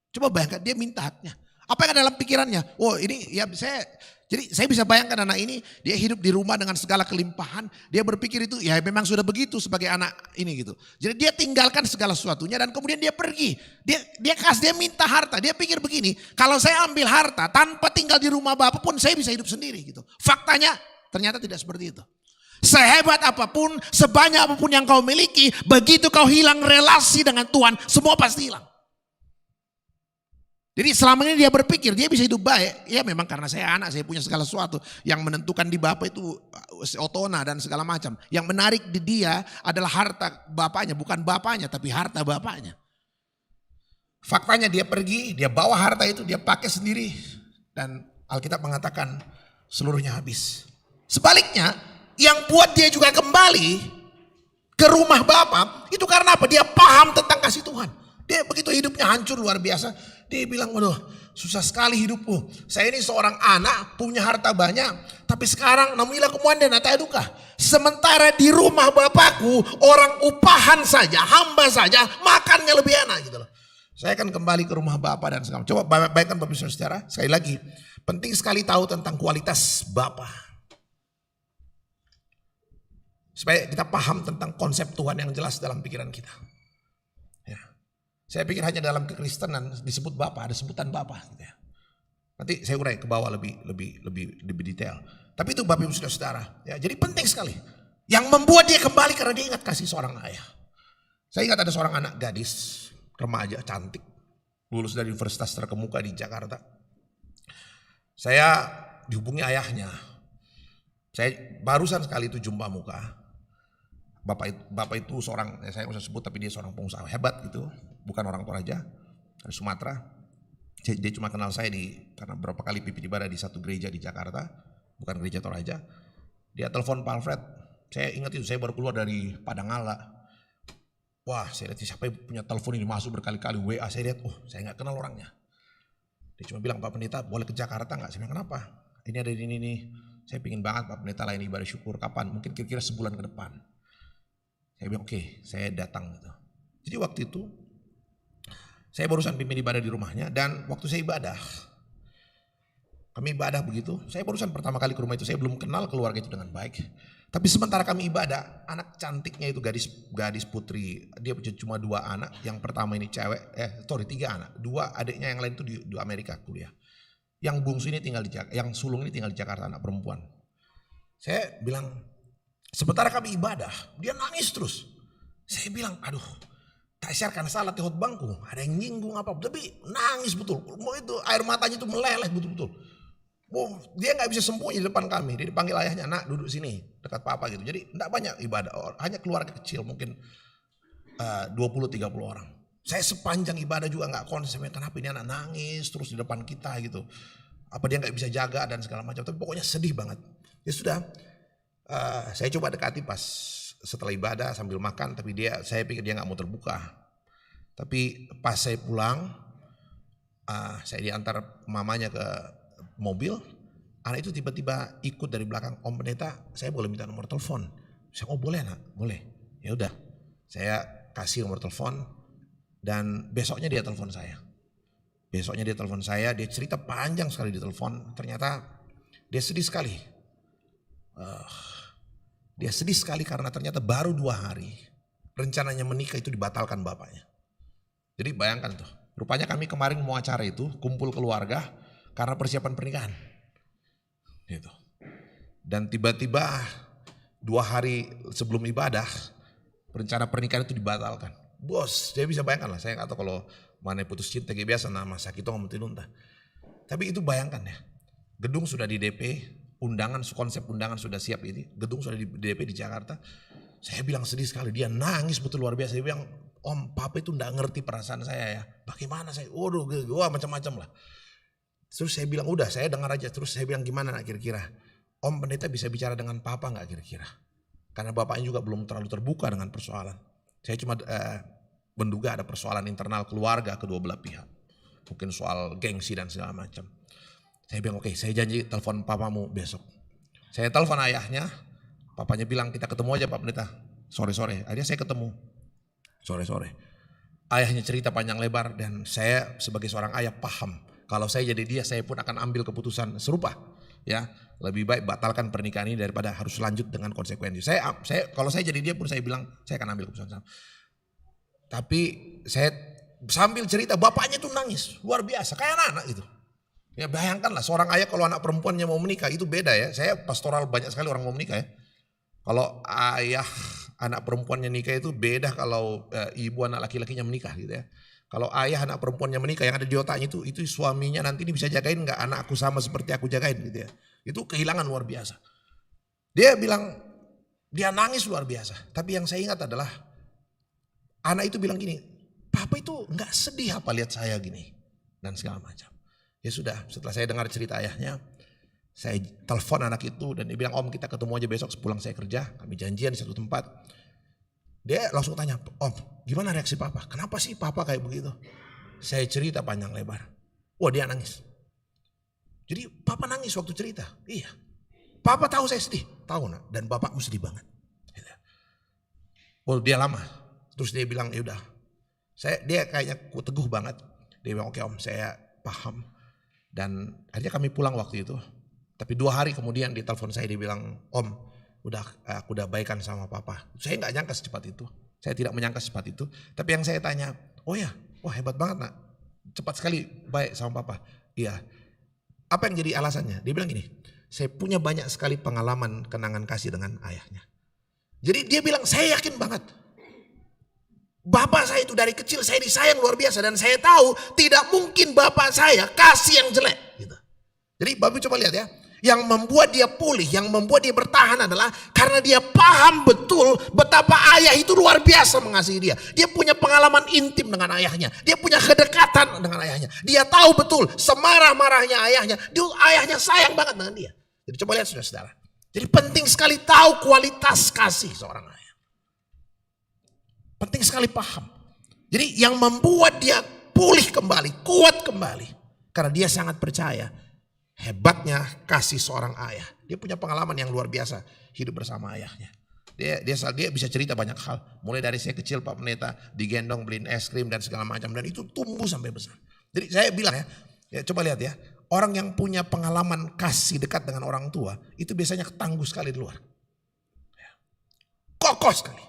Coba bayangkan dia minta haknya. Apa yang ada dalam pikirannya? Oh ini ya saya bisa bayangkan anak ini, dia hidup di rumah dengan segala kelimpahan. Dia berpikir itu ya memang sudah begitu sebagai anak ini gitu. Jadi dia tinggalkan segala sesuatunya dan kemudian dia pergi. Dia minta harta. Dia pikir begini, kalau saya ambil harta tanpa tinggal di rumah Bapa pun saya bisa hidup sendiri gitu. Faktanya ternyata tidak seperti itu. Sehebat apapun, sebanyak apapun yang kau miliki, begitu kau hilang relasi dengan Tuhan, semua pasti hilang. Jadi selama ini dia berpikir dia bisa hidup baik. Ya memang karena saya anak, saya punya segala sesuatu. Yang menentukan di Bapa itu otona dan segala macam. Yang menarik di dia adalah harta bapaknya. Bukan bapaknya tapi harta bapaknya. Faktanya dia pergi, dia bawa harta itu, dia pakai sendiri. Dan Alkitab mengatakan seluruhnya habis. Sebaliknya yang buat dia juga kembali ke rumah Bapa itu karena apa? Dia paham tentang kasih Tuhan. Dia begitu hidupnya hancur luar biasa. Dia bilang, waduh susah sekali hidupku. Saya ini seorang anak punya harta banyak. Tapi sekarang namuilah kemudian dan duka. Sementara di rumah Bapakku orang upahan saja, hamba saja makannya lebih enak gitu loh. Saya akan kembali ke rumah Bapa dan segala. Coba bayangkan Bapak Ibu Saudara. Sekali lagi penting sekali tahu tentang kualitas Bapa. Supaya kita paham tentang konsep Tuhan yang jelas dalam pikiran kita. Saya pikir hanya dalam kekristenan disebut Bapa, ada sebutan Bapa gitu ya. Nanti saya urai ke bawah lebih detail. Tapi itu Bapak Ibu Saudara, ya. Jadi penting sekali. Yang membuat dia kembali karena dia ingat kasih seorang ayah. Saya ingat ada seorang anak gadis, remaja cantik, lulus dari universitas terkemuka di Jakarta. Saya dihubungi ayahnya. Saya barusan sekali itu jumpa muka. Bapak itu seorang, saya usah sebut tapi dia seorang pengusaha hebat gitu. Bukan orang Toraja, dari Sumatera. Dia cuma kenal saya karena berapa kali pimpin ibadah di satu gereja di Jakarta. Bukan gereja Toraja. Dia telepon Pak Alfred. Saya ingat itu, saya baru keluar dari Padangala. Wah, saya lihat siapa yang punya telepon ini masuk berkali-kali WA. Saya lihat, saya gak kenal orangnya. Dia cuma bilang, Pak Pendeta boleh ke Jakarta gak? Saya bilang, kenapa? Ini ada di ini nih. Saya pingin banget Pak Pendeta lain ibadah syukur. Kapan? Mungkin kira-kira sebulan ke depan. Saya bilang oke, saya datang gitu. Jadi waktu itu saya barusan pimpin ibadah di rumahnya dan waktu saya ibadah, kami ibadah begitu. Saya barusan pertama kali ke rumah itu, saya belum kenal keluarga itu dengan baik. Tapi sementara kami ibadah, anak cantiknya itu gadis putri, dia punya cuma 2 anak. Yang pertama ini cewek, 3 anak. 2 adiknya yang lain itu di Amerika kuliah. Yang bungsu ini tinggal di Jakarta, yang sulung ini tinggal di Jakarta, anak perempuan. Saya bilang, sementara kami ibadah, dia nangis terus. Saya bilang, aduh, tak share karena salah di khotbahku, ada yang nyinggung apa, tapi nangis betul. Mau itu air matanya itu meleleh betul-betul. Dia nggak bisa sembunyi di depan kami. Dia dipanggil ayahnya, nak duduk sini dekat papa gitu. Jadi enggak banyak ibadah, hanya keluarga kecil mungkin 20-30 orang. Saya sepanjang ibadah juga nggak konsep, kenapa ini anak nangis terus di depan kita gitu. Apa dia nggak bisa jaga dan segala macam. Tapi pokoknya sedih banget. Ya sudah, saya coba dekati pas setelah ibadah sambil makan. Tapi saya pikir dia nggak mau terbuka. Tapi pas saya pulang, saya diantar mamanya ke mobil, anak itu tiba-tiba ikut dari belakang, Om Pendeta, saya boleh minta nomor telepon? Saya, oh boleh nak, boleh. Ya udah, saya kasih nomor telepon dan besoknya dia telepon saya. Dia cerita panjang sekali di telepon. Ternyata dia sedih sekali. Dia sedih sekali karena ternyata baru 2 hari rencananya menikah itu dibatalkan bapaknya. Jadi bayangkan tuh, rupanya kami kemarin mau acara itu, kumpul keluarga, karena persiapan pernikahan. Gitu. Dan tiba-tiba 2 hari sebelum ibadah, rencana pernikahan itu dibatalkan. Bos, saya bisa bayangkan lah, saya nggak tahu kalau mana putus cinta kayak biasa nama sakit itu nunta. Tapi itu bayangkan ya, gedung sudah di DP, konsep undangan sudah siap ini, gedung sudah di DP di Jakarta. Saya bilang sedih sekali, dia nangis betul luar biasa. Dia bilang, Om, papa itu nggak ngerti perasaan saya ya. Bagaimana saya? Waduh, macam-macam lah. Terus saya bilang, udah saya dengar aja. Terus saya bilang, gimana nak kira-kira? Om Pendeta bisa bicara dengan papa gak kira-kira? Karena bapaknya juga belum terlalu terbuka dengan persoalan. Saya cuma menduga ada persoalan internal keluarga kedua belah pihak. Mungkin soal gengsi dan segala macam. Saya bilang, oke, saya janji telepon papamu besok. Saya telepon ayahnya. Papanya bilang, kita ketemu aja Pak Pendeta. Sore-sore. Akhirnya saya ketemu. Sore-sore. Ayahnya cerita panjang lebar dan saya sebagai seorang ayah paham. Kalau saya jadi dia, saya pun akan ambil keputusan serupa. Ya, lebih baik batalkan pernikahan ini daripada harus lanjut dengan konsekuensi. Kalau saya jadi dia pun saya bilang saya akan ambil keputusan sama. Tapi saya sambil cerita bapaknya tuh nangis luar biasa kayak anak gitu. Ya bayangkanlah seorang ayah kalau anak perempuannya mau menikah itu beda ya. Saya pastoral banyak sekali orang mau menikah ya. Kalau ayah anak perempuannya nikah itu beda kalau ibu anak laki-lakinya menikah gitu ya. Kalau ayah anak perempuannya menikah yang ada di otaknya itu suaminya nanti ini bisa jagain gak anakku sama seperti aku jagain gitu ya. Itu kehilangan luar biasa. Dia bilang dia nangis luar biasa. Tapi yang saya ingat adalah anak itu bilang gini, papa itu gak sedih apa lihat saya gini dan segala macam. Ya sudah setelah saya dengar cerita ayahnya, saya telepon anak itu dan dia bilang Om kita ketemu aja besok sepulang saya kerja. Kami janjian di satu tempat. Dia langsung tanya, Om gimana reaksi papa? Kenapa sih papa kayak begitu? Saya cerita panjang lebar. Wah dia nangis. Jadi papa nangis waktu cerita. Iya. Papa tahu saya sedih. Tahu nak. Dan bapakmu sedih banget. Oh dia lama. Terus dia bilang yaudah. Dia kayaknya teguh banget. Dia bilang oke Om saya paham. Dan akhirnya kami pulang waktu itu. Tapi 2 hari kemudian di telepon saya dia bilang Om. Aku udah baikan sama papa. Saya nggak nyangka secepat itu. Saya tidak menyangka secepat itu. Tapi yang saya tanya, oh ya, wah hebat banget nak. Cepat sekali baik sama papa. Iya. Apa yang jadi alasannya? Dia bilang gini, saya punya banyak sekali pengalaman kenangan kasih dengan ayahnya. Jadi dia bilang, saya yakin banget. Bapak saya itu dari kecil saya disayang luar biasa. Dan saya tahu tidak mungkin bapak saya kasih yang jelek. Gitu. Jadi Bapak coba lihat ya. Yang membuat dia pulih, yang membuat dia bertahan adalah karena dia paham betul betapa ayah itu luar biasa mengasihi dia. Dia punya pengalaman intim dengan ayahnya. Dia punya kedekatan dengan ayahnya. Dia tahu betul semarah-marahnya ayahnya. Ayahnya sayang banget dengan dia. Jadi coba lihat saudara-saudara. Jadi penting sekali tahu kualitas kasih seorang ayah. Penting sekali paham. Jadi yang membuat dia pulih kembali, kuat kembali. Karena dia sangat percaya. Hebatnya kasih seorang ayah. Dia punya pengalaman yang luar biasa hidup bersama ayahnya. Dia bisa cerita banyak hal. Mulai dari saya kecil Pak Pendeta digendong beliin es krim dan segala macam. Dan itu tumbuh sampai besar. Jadi saya bilang ya coba lihat ya. Orang yang punya pengalaman kasih dekat dengan orang tua. Itu biasanya tangguh sekali di luar. kokoh sekali.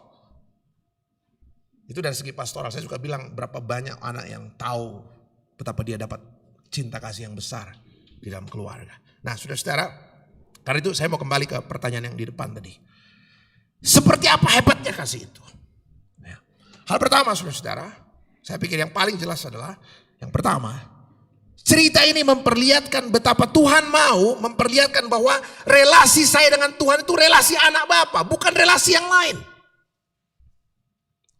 Itu dari segi pastoral. Saya juga bilang berapa banyak anak yang tahu betapa dia dapat cinta kasih yang besar di dalam keluarga. Nah, saudara-saudara, karena itu saya mau kembali ke pertanyaan yang di depan tadi. Seperti apa hebatnya kasih itu? Ya. Hal pertama, saudara-saudara, saya pikir yang paling jelas adalah yang pertama, cerita ini memperlihatkan betapa Tuhan mau memperlihatkan bahwa relasi saya dengan Tuhan itu relasi anak bapa, bukan relasi yang lain.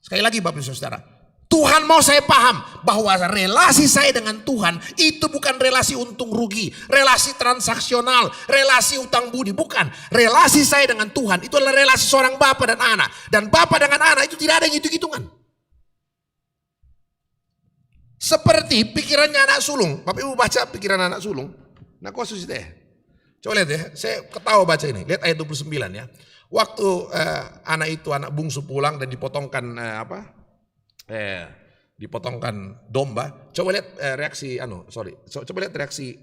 Sekali lagi Bapak Ibu Saudara, Tuhan mau saya paham bahwa relasi saya dengan Tuhan itu bukan relasi untung rugi, relasi transaksional, relasi utang budi, bukan. Relasi saya dengan Tuhan itu adalah relasi seorang bapa dan anak. Dan bapa dengan anak itu tidak ada yang hitung-hitungan. Seperti pikirannya anak sulung. Bapak Ibu baca pikiran anak sulung. Nah, kok susah deh. Coba lihat ya, saya ketawa baca ini. Lihat ayat 29 ya. Waktu anak bungsu pulang dan dipotongkan dipotongkan domba. Coba lihat reaksi coba lihat reaksi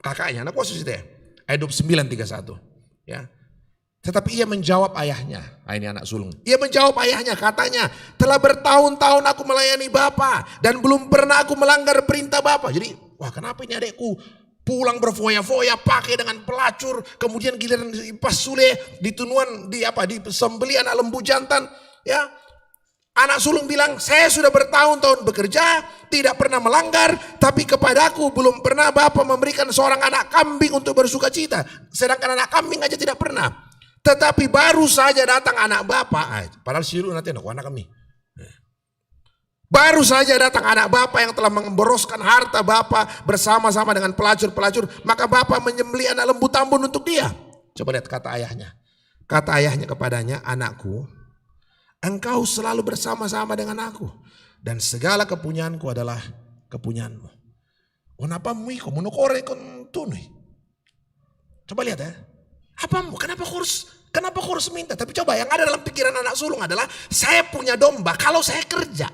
kakaknya. Nah, kok susah deh. Ayat 29:31 ya. Tetapi ia menjawab ayahnya. Ini anak sulung. Ia menjawab ayahnya, katanya, telah bertahun-tahun aku melayani Bapa dan belum pernah aku melanggar perintah Bapa. Jadi, wah kenapa ini adekku pulang berfoya-foya pakai dengan pelacur, kemudian giliran pas sule ditunuan disembeli anak lembu jantan, ya. Anak sulung bilang, saya sudah bertahun-tahun bekerja, tidak pernah melanggar, tapi kepadaku belum pernah Bapa memberikan seorang anak kambing untuk bersuka cita. Sedangkan anak kambing aja tidak pernah. Tetapi baru saja datang anak Bapa, padahal siru nanti anak kami. Baru saja datang anak Bapa yang telah memboroskan harta Bapa bersama-sama dengan pelacur-pelacur, maka Bapa menyembelih anak lembu tambun untuk dia. Coba lihat kata ayahnya. Kata ayahnya kepadanya, anakku, engkau selalu bersama-sama dengan aku, dan segala kepunyaanku adalah kepunyaanmu. Kenapa muiko monokore kon tunui? Coba lihat ya. Apamu? Kenapa kau harus minta? Tapi coba yang ada dalam pikiran anak sulung adalah, saya punya domba kalau saya kerja.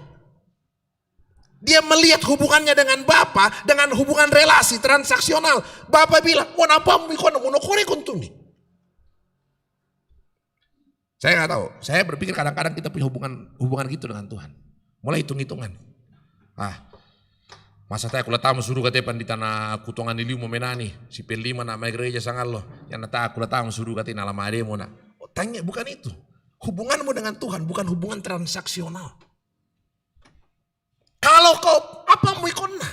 Dia melihat hubungannya dengan Bapa, dengan hubungan relasi transaksional. Bapa bilang, kenapa muiko monokore kon tunui? Saya nggak tahu. Saya berpikir kadang-kadang kita punya hubungan gitu dengan Tuhan. Mulai hitung-hitungan. Masa saya kula tamu suruh katepan di tanah kutongan iliu momenani. Si pelima nama gereja sangat loh. Yang nata kula tamu suruh katepan alam ademo na. Tanya bukan itu. Hubunganmu dengan Tuhan bukan hubungan transaksional. Kalau kau apa mu ikonna?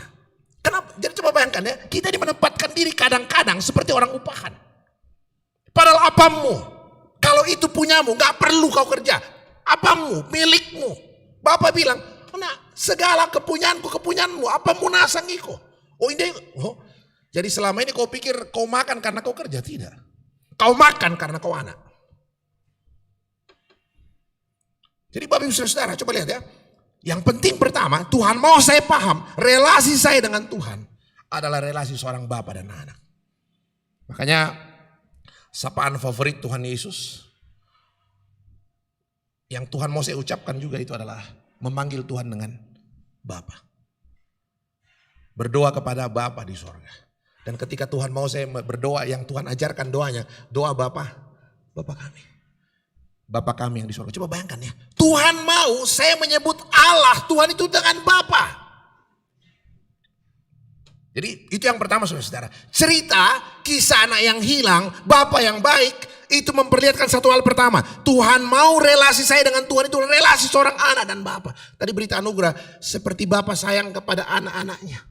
Kenapa? Jadi coba bayangkan ya. Kita menempatkan diri kadang-kadang seperti orang upahan. Padahal apamu? Kalau itu punyamu, gak perlu kau kerja. Apamu, milikmu. Bapak bilang, nah, segala kepunyaanmu, apamu nasang iko. Jadi selama ini kau pikir kau makan karena kau kerja? Tidak. Kau makan karena kau anak. Jadi Bapak Ibu Saudara, coba lihat ya. Yang penting pertama, Tuhan mau saya paham, relasi saya dengan Tuhan adalah relasi seorang bapak dan anak. Makanya sapaan favorit Tuhan Yesus yang Tuhan mau saya ucapkan juga itu adalah memanggil Tuhan dengan Bapa. Berdoa kepada Bapa di sorga. Dan ketika Tuhan mau saya berdoa, yang Tuhan ajarkan doanya, doa Bapa kami. Bapa kami yang di sorga. Coba bayangkan ya, Tuhan mau saya menyebut Allah, Tuhan itu dengan Bapa. Jadi itu yang pertama saudara-saudara. Cerita kisah anak yang hilang, Bapa yang baik, itu memperlihatkan satu hal pertama. Tuhan mau relasi saya dengan Tuhan itu relasi seorang anak dan Bapa. Tadi berita anugerah, seperti Bapa sayang kepada anak-anaknya.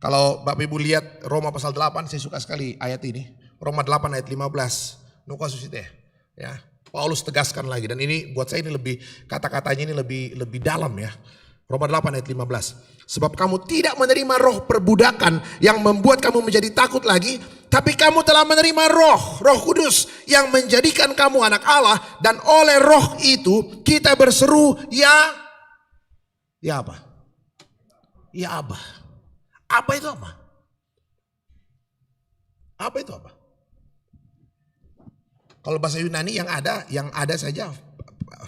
Kalau Bapak Ibu lihat Roma pasal 8, saya suka sekali ayat ini. Roma 8 ayat 15. Ya. Paulus tegaskan lagi, dan ini buat saya ini lebih, kata-katanya ini lebih dalam ya. Roma 8 ayat 15. Sebab kamu tidak menerima roh perbudakan yang membuat kamu menjadi takut lagi, tapi kamu telah menerima Roh Kudus yang menjadikan kamu anak Allah, dan oleh roh itu kita berseru ya apa? Ya Abba. Apa itu apa? Apa itu apa? Kalau bahasa Yunani yang ada saja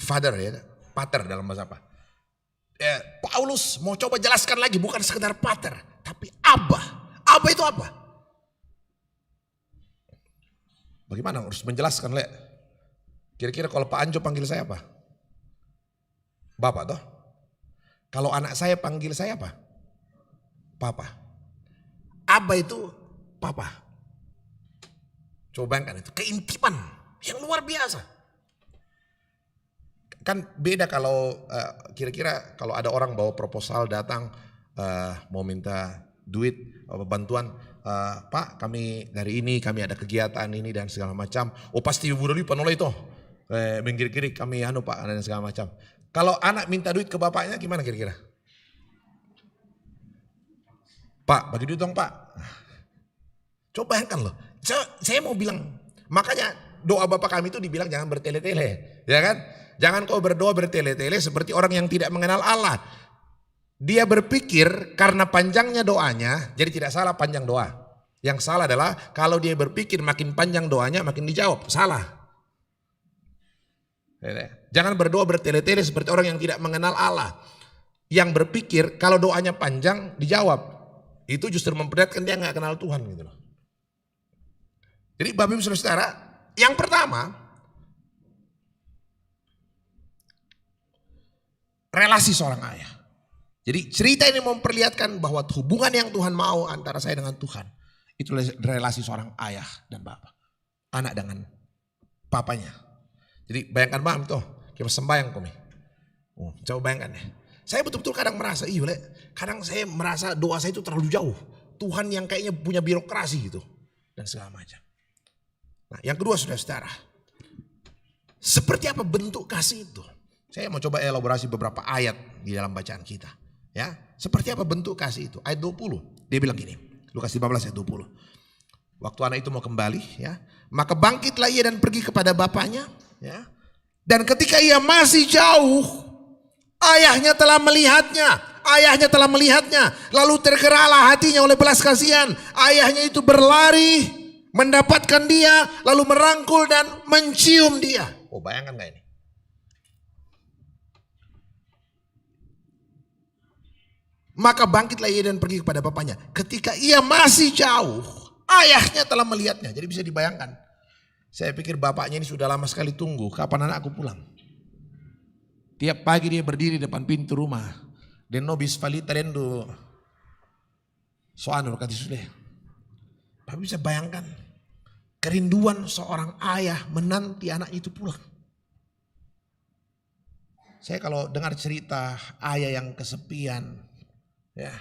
father ya, pater dalam bahasa apa? Paulus mau coba jelaskan lagi, bukan sekedar pater, tapi Abba. Abba itu apa? Bagaimana harus menjelaskan, Le? Kira-kira kalau Pak Anjo panggil saya apa? Bapak toh? Kalau anak saya panggil saya apa? Papa. Abah itu papa. Coba bayangkan itu, keintiman yang luar biasa. Kan beda kalau kira-kira kalau ada orang bawa proposal datang mau minta duit bantuan, Pak kami dari ini, kami ada kegiatan ini dan segala macam. Oh pasti ibu dulu panoleh itu, minggir-kiri kami Pak dan segala macam. Kalau anak minta duit ke bapaknya gimana kira-kira? Pak bagi duit dong Pak. Coba bayangkan loh, saya mau bilang, makanya doa bapak kami itu dibilang jangan bertele-tele, ya kan? Jangan kau berdoa bertele-tele seperti orang yang tidak mengenal Allah. Dia berpikir karena panjangnya doanya, jadi tidak salah panjang doa. Yang salah adalah kalau dia berpikir makin panjang doanya makin dijawab, salah. Jangan berdoa bertele-tele seperti orang yang tidak mengenal Allah. Yang berpikir kalau doanya panjang dijawab, itu justru memperlihatkan dia nggak kenal Tuhan gitu loh. Jadi Bapak Ibu Saudara, yang pertama relasi seorang ayah. Jadi cerita ini memperlihatkan bahwa hubungan yang Tuhan mau antara saya dengan Tuhan itu relasi seorang ayah dan bapak, anak dengan papanya. Jadi bayangkan Bang tuh, kita sembahyang kami. Coba bayangkan ya. Saya betul-betul kadang merasa, kadang saya merasa doa saya itu terlalu jauh. Tuhan yang kayaknya punya birokrasi gitu dan segala macam. Nah, yang kedua saudara, seperti apa bentuk kasih itu? Saya mau coba elaborasi beberapa ayat di dalam bacaan kita. Ya, seperti apa bentuk kasih itu? Ayat 20, dia bilang gini, Lukas 15 ayat 20. Waktu anak itu mau kembali, ya, maka bangkitlah ia dan pergi kepada bapaknya, ya. Dan ketika ia masih jauh, ayahnya telah melihatnya, lalu tergeraklah hatinya oleh belas kasihan. Ayahnya itu berlari, mendapatkan dia, lalu merangkul dan mencium dia. Oh bayangkan gak ini? Maka bangkitlah ia dan pergi kepada bapaknya. Ketika ia masih jauh, ayahnya telah melihatnya. Jadi bisa dibayangkan. Saya pikir bapaknya ini sudah lama sekali tunggu, kapan anakku pulang. Tiap pagi dia berdiri depan pintu rumah. Dan nobis valita dendo soanur kati sudah. Bapak bisa bayangkan kerinduan seorang ayah menanti anak itu pulang. Saya kalau dengar cerita ayah yang kesepian, ya,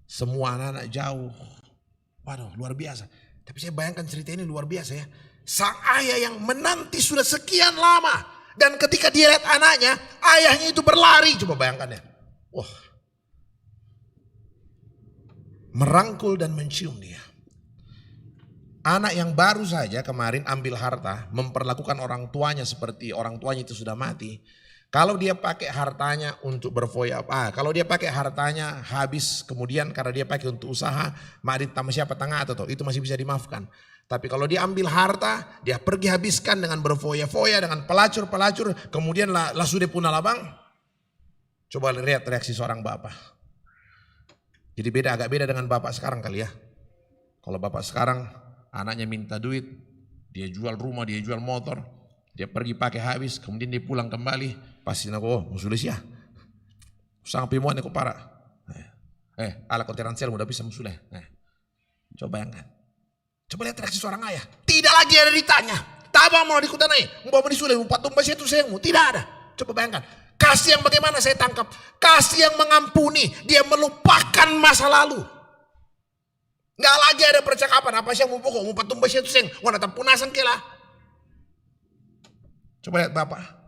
semua anak-anak jauh, waduh luar biasa. Tapi saya bayangkan cerita ini luar biasa ya. Sang ayah yang menanti sudah sekian lama, dan ketika dia lihat anaknya, ayahnya itu berlari. Coba bayangkan ya. Wah, merangkul dan mencium dia. Anak yang baru saja kemarin ambil harta, memperlakukan orang tuanya seperti orang tuanya itu sudah mati. Kalau dia pakai hartanya untuk berfoya, kalau dia pakai hartanya habis kemudian karena dia pakai untuk usaha, madit sama siapa tengah atau itu masih bisa dimaafkan. Tapi kalau dia ambil harta, dia pergi habiskan dengan berfoya-foya, dengan pelacur-pelacur, kemudian lah sudah punah labang. Coba lihat reaksi seorang bapak. Jadi agak beda dengan bapak sekarang kali ya. Kalau bapak sekarang anaknya minta duit, dia jual rumah, dia jual motor, dia pergi pakai habis, kemudian dia pulang kembali. Pasti aku, musulis ya. Sang pimuan aku parah. Ala konteransel udah bisa musulah. Coba bayangkan. Coba lihat reaksi seorang ayah. Tidak lagi ada ditanya. Tabang mau dikutanai. Mau disulit, mau tumbas itu sayangmu. Tidak ada. Coba bayangkan. Kasih yang bagaimana saya tangkap. Kasih yang mengampuni. Dia melupakan masa lalu. Nggak lagi ada percakapan. Apa sih yang mau pokok. Mau tumbas itu sayang. Wah datang punasan kelah. Coba lihat Bapak.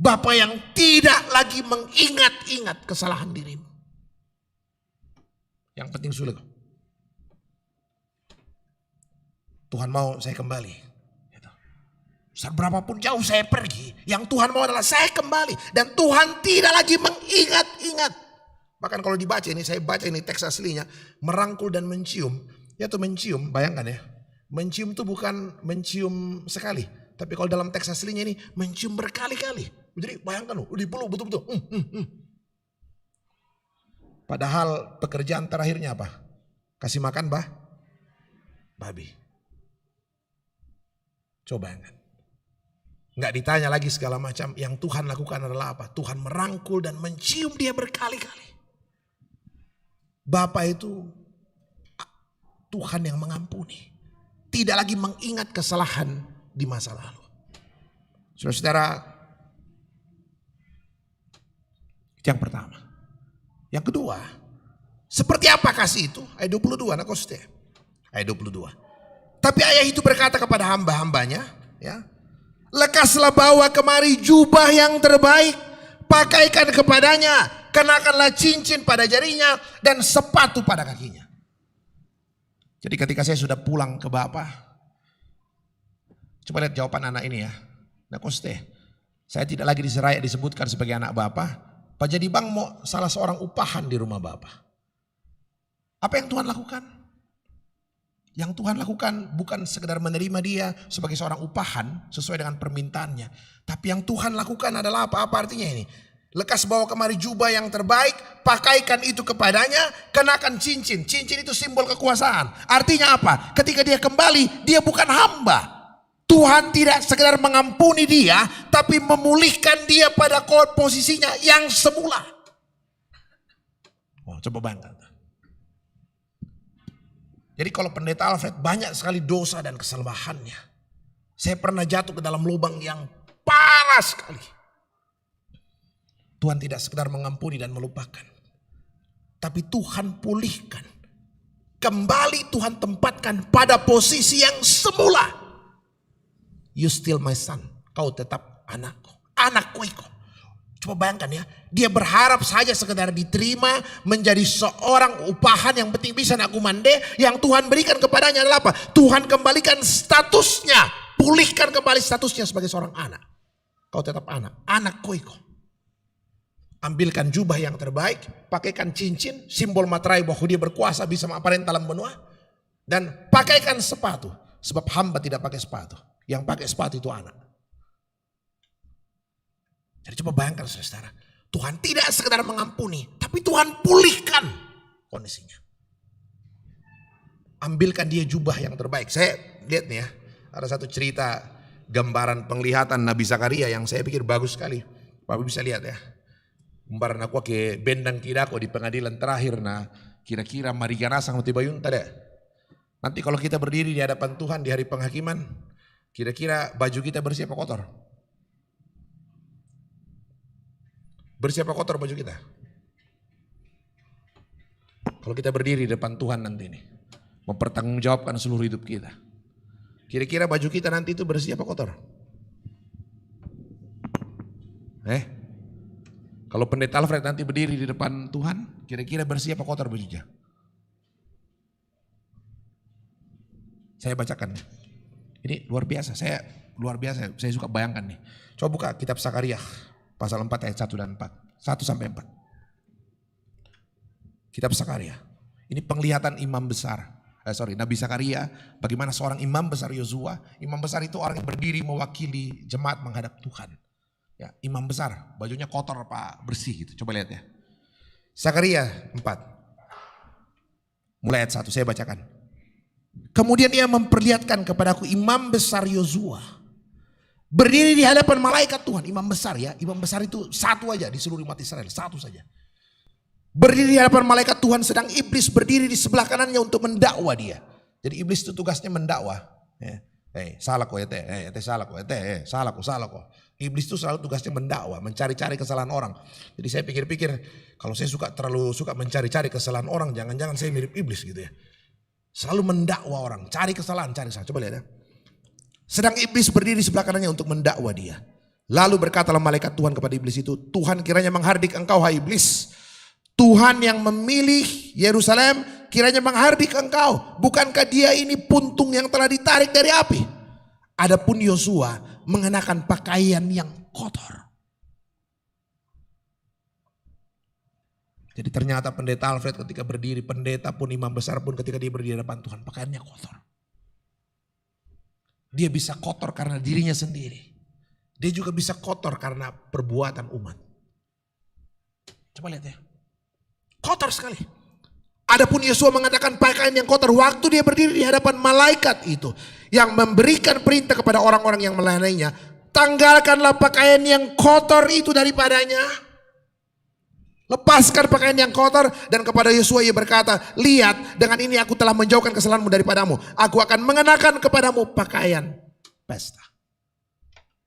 Bapak yang tidak lagi mengingat-ingat kesalahan dirimu. Yang penting sulit. Tuhan mau saya kembali. Berapapun jauh saya pergi, yang Tuhan mau adalah saya kembali. Dan Tuhan tidak lagi mengingat-ingat. Bahkan kalau dibaca ini, saya baca ini teks aslinya. Merangkul dan mencium. Ya tuh mencium, bayangkan ya. Mencium itu bukan mencium sekali. Tapi kalau dalam teks aslinya ini, mencium berkali-kali. Jadi bayangkan loh, dipeluk betul-betul. Padahal pekerjaan terakhirnya apa? Kasih makan babi. Coba bayangkan. Nggak ditanya lagi segala macam, yang Tuhan lakukan adalah apa? Tuhan merangkul dan mencium dia berkali-kali. Bapa itu Tuhan yang mengampuni. Tidak lagi mengingat kesalahan di masa lalu. Saudara-saudara, yang pertama. Yang kedua, seperti apa kasih itu? Ayat 22, nakoste. Ayat 22. Tapi ayah itu berkata kepada hamba-hambanya, ya, lekaslah bawa kemari jubah yang terbaik, pakaikan kepadanya, kenakanlah cincin pada jarinya dan sepatu pada kakinya. Jadi ketika saya sudah pulang ke Bapa, coba lihat jawaban anak ini ya. Nakoste, saya tidak lagi disebutkan sebagai anak Bapa. Pak Jadi Bang mau salah seorang upahan di rumah Bapa. Apa yang Tuhan lakukan? Yang Tuhan lakukan bukan sekedar menerima dia sebagai seorang upahan sesuai dengan permintaannya. Tapi yang Tuhan lakukan adalah apa? Apa artinya ini? Lekas bawa kemari jubah yang terbaik, pakaikan itu kepadanya, kenakan cincin. Cincin itu simbol kekuasaan. Artinya apa? Ketika dia kembali, dia bukan hamba. Tuhan tidak sekedar mengampuni dia, tapi memulihkan dia pada posisinya yang semula. Oh, coba bayangkan. Jadi kalau pendeta Alfred banyak sekali dosa dan kesalahannya. Saya pernah jatuh ke dalam lubang yang parah sekali. Tuhan tidak sekedar mengampuni dan melupakan. Tapi Tuhan pulihkan. Kembali Tuhan tempatkan pada posisi yang semula. You still my son. Kau tetap anakku. Anakku itu. Coba bayangkan ya. Dia berharap saja sekedar diterima menjadi seorang upahan yang penting bisa nak kumande. Yang Tuhan berikan kepadanya adalah apa? Tuhan kembalikan statusnya. Pulihkan kembali statusnya sebagai seorang anak. Kau tetap anak. Anakku itu. Ambilkan jubah yang terbaik. Pakaikan cincin. Simbol materai bahwa dia berkuasa bisa mengapain dalam benua. Dan pakaikan sepatu. Sebab hamba tidak pakai sepatu. Yang pakai sepatu itu anak. Jadi coba bayangkan saudara. Tuhan tidak sekedar mengampuni. Tapi Tuhan pulihkan kondisinya. Ambilkan dia jubah yang terbaik. Saya lihat nih ya. Ada satu cerita gambaran penglihatan Nabi Zakaria yang saya pikir bagus sekali. Bapak bisa lihat ya. Gambaran aku ke bendang kidako di pengadilan terakhir. Nah kira-kira marigana sang mutibayun tadi. Nanti kalau kita berdiri di hadapan Tuhan di hari penghakiman. Kira-kira baju kita bersih apa kotor? Bersih apa kotor baju kita? Kalau kita berdiri di depan Tuhan nanti nih. Mempertanggungjawabkan seluruh hidup kita. Kira-kira baju kita nanti itu bersih apa kotor? Kalau pendeta Alfred nanti berdiri di depan Tuhan. Kira-kira bersih apa kotor bajunya? Saya bacakan. Ini luar biasa, saya suka bayangkan nih. Coba buka kitab Zakaria pasal 4 ayat 1 dan 4. 1 sampai 4. Kitab Zakaria. Ini penglihatan imam besar. Nabi Zakaria, bagaimana seorang imam besar Yosua. Imam besar itu orang yang berdiri mewakili jemaat menghadap Tuhan. Ya, imam besar, bajunya kotor apa bersih gitu. Coba lihat ya. Zakaria 4. Mulai ayat 1 saya bacakan. Kemudian ia memperlihatkan kepadaku imam besar Yosua. Berdiri di hadapan malaikat Tuhan. Imam besar ya. Imam besar itu satu aja di seluruh umat Israel. Satu saja. Berdiri di hadapan malaikat Tuhan. Sedang iblis berdiri di sebelah kanannya untuk mendakwa dia. Jadi iblis itu tugasnya mendakwa. Salah kok salah kok. Iblis itu selalu tugasnya mendakwa. Mencari-cari kesalahan orang. Jadi saya pikir-pikir. Kalau saya terlalu suka mencari-cari kesalahan orang. Jangan-jangan saya mirip iblis gitu ya. Selalu mendakwa orang, cari kesalahan. Coba lihat ya. Sedang iblis berdiri sebelah kanannya untuk mendakwa dia. Lalu berkatalah malaikat Tuhan kepada iblis itu, Tuhan kiranya menghardik engkau hai iblis. Tuhan yang memilih Yerusalem kiranya menghardik engkau. Bukankah dia ini puntung yang telah ditarik dari api? Adapun Yosua mengenakan pakaian yang kotor. Jadi ternyata pendeta Alfred ketika berdiri, pendeta pun imam besar pun ketika dia berdiri di depan Tuhan, pakaiannya kotor. Dia bisa kotor karena dirinya sendiri. Dia juga bisa kotor karena perbuatan umat. Coba lihat ya. Kotor sekali. Adapun Yosua mengatakan pakaian yang kotor waktu dia berdiri di hadapan malaikat itu yang memberikan perintah kepada orang-orang yang melayaninya, tanggalkanlah pakaian yang kotor itu daripadanya. Lepaskan pakaian yang kotor, dan kepada Yosua ia berkata, lihat, dengan ini aku telah menjauhkan kesalahanmu daripadamu. Aku akan mengenakan kepadamu pakaian pesta.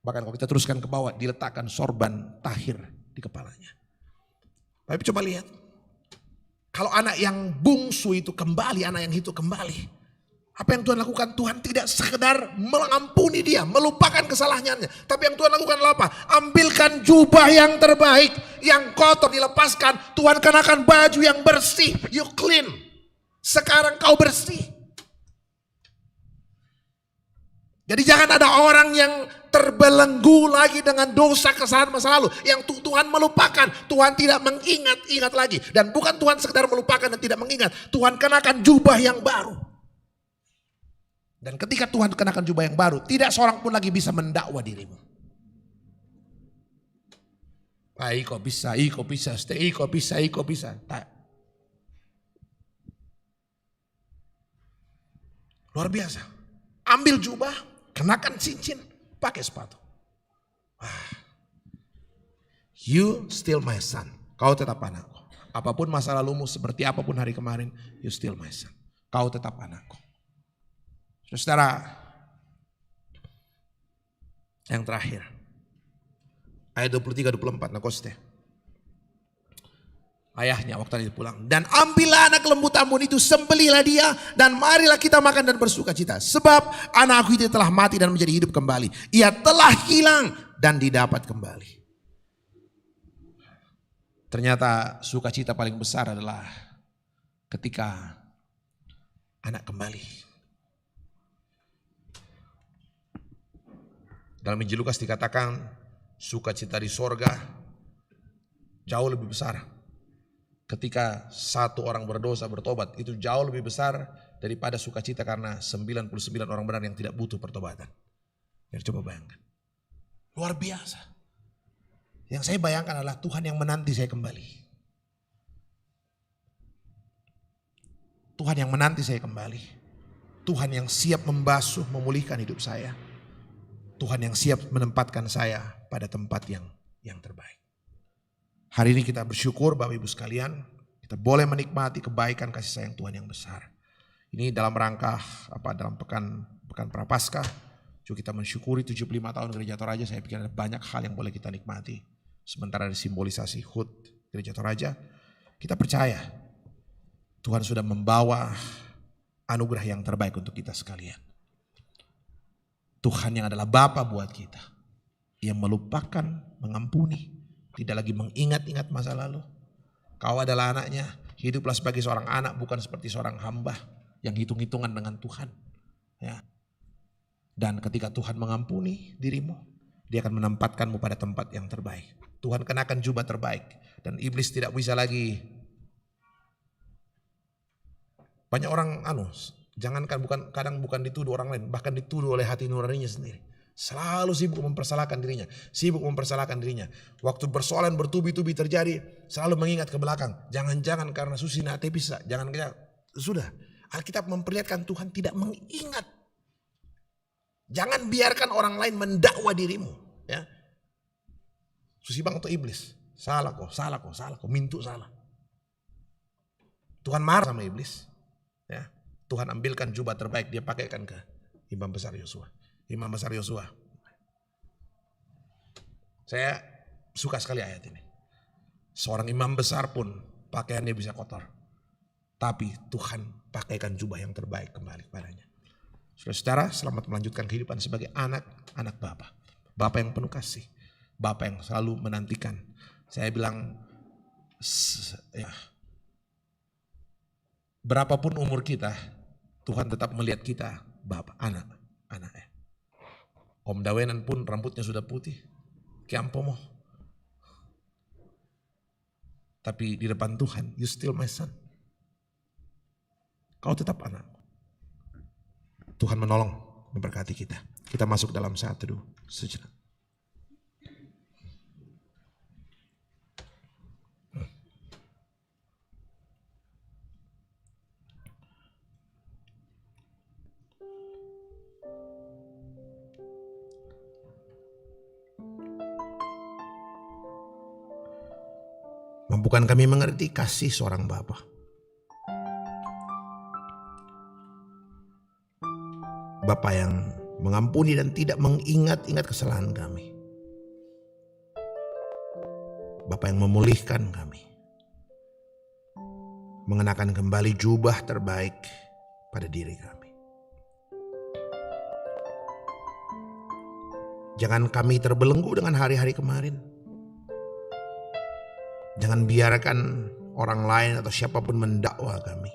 Bahkan kalau kita teruskan ke bawah, diletakkan sorban tahir di kepalanya. Tapi coba lihat, kalau anak yang bungsu itu kembali, anak yang itu kembali, apa yang Tuhan lakukan? Tuhan tidak sekedar mengampuni dia, melupakan kesalahannya. Tapi yang Tuhan lakukan apa? Ambilkan jubah yang terbaik, yang kotor dilepaskan. Tuhan kenakan baju yang bersih. You clean. Sekarang kau bersih. Jadi jangan ada orang yang terbelenggu lagi dengan dosa kesalahan masa lalu. Yang Tuhan melupakan, Tuhan tidak mengingat-ingat lagi. Dan bukan Tuhan sekedar melupakan dan tidak mengingat. Tuhan kenakan jubah yang baru. Dan ketika Tuhan kenakan jubah yang baru, tidak seorang pun lagi bisa mendakwa dirimu. Iko bisa, iko bisa. Tak. Luar biasa. Ambil jubah, kenakan cincin, pakai sepatu. You still my son. Kau tetap anakku. Apapun masa lalumu, seperti apapun hari kemarin, you still my son. Kau tetap anakku. Saudara, yang terakhir, ayat 23-24, Nakoste. Ayahnya waktu tadi pulang, dan ambillah anak lembu tambun itu, sembelihlah dia, dan marilah kita makan dan bersuka cita. Sebab anakku itu telah mati dan menjadi hidup kembali. Ia telah hilang dan didapat kembali. Ternyata sukacita paling besar adalah ketika anak kembali. Dalam Injil Lukas dikatakan sukacita di sorga jauh lebih besar. Ketika satu orang berdosa bertobat, itu jauh lebih besar daripada sukacita karena 99 orang benar yang tidak butuh pertobatan. Jadi coba bayangkan. Luar biasa. Yang saya bayangkan adalah Tuhan yang menanti saya kembali. Tuhan yang menanti saya kembali. Tuhan yang siap membasuh, memulihkan hidup saya. Tuhan yang siap menempatkan saya pada tempat yang terbaik. Hari ini kita bersyukur Bapak Ibu sekalian, kita boleh menikmati kebaikan kasih sayang Tuhan yang besar. Ini dalam rangka dalam pekan Prapaskah, juga kita mensyukuri 75 tahun Gereja Toraja. Saya pikir ada banyak hal yang boleh kita nikmati. Sementara ada simbolisasi HUT Gereja Toraja, kita percaya Tuhan sudah membawa anugerah yang terbaik untuk kita sekalian. Tuhan yang adalah Bapa buat kita, yang melupakan, mengampuni, tidak lagi mengingat-ingat masa lalu. Kau adalah anaknya, hiduplah sebagai seorang anak, bukan seperti seorang hamba yang hitung-hitungan dengan Tuhan. Ya. Dan ketika Tuhan mengampuni dirimu, dia akan menempatkanmu pada tempat yang terbaik. Tuhan kenakan jubah terbaik, dan iblis tidak bisa lagi. Banyak orang jangankan kadang bukan dituduh orang lain, bahkan dituduh oleh hati nuraninya sendiri. Selalu sibuk mempersalahkan dirinya. Waktu persoalan bertubi-tubi terjadi, selalu mengingat ke belakang. Jangan-jangan karena Susi nate bisa, sudah. Alkitab memperlihatkan Tuhan tidak mengingat. Jangan biarkan orang lain mendakwa dirimu. Ya. Susi bang atau iblis, salah kok, mintu salah. Tuhan marah sama iblis. Ya. Tuhan ambilkan jubah terbaik, dia pakaikan ke Imam Besar Yosua. Saya suka sekali ayat ini. Seorang imam besar pun pakaiannya bisa kotor. Tapi Tuhan pakaikan jubah yang terbaik kembali kepadanya. Saudara-saudara, selamat melanjutkan kehidupan sebagai anak Bapa. Bapa yang penuh kasih. Bapa yang selalu menantikan. Saya bilang, berapapun umur kita, Tuhan tetap melihat kita Bapa, anaknya. Om Dawenan pun rambutnya sudah putih. Kiampomo. Tapi di depan Tuhan, you still my son. Kau tetap anak. Tuhan menolong, memberkati kita. Kita masuk dalam saat teduh sejenak. Mampukan kami mengerti kasih seorang Bapa. Bapa yang mengampuni dan tidak mengingat-ingat kesalahan kami. Bapa yang memulihkan kami. Mengenakan kembali jubah terbaik pada diri kami. Jangan kami terbelenggu dengan hari-hari kemarin. Jangan biarkan orang lain atau siapapun mendakwa kami.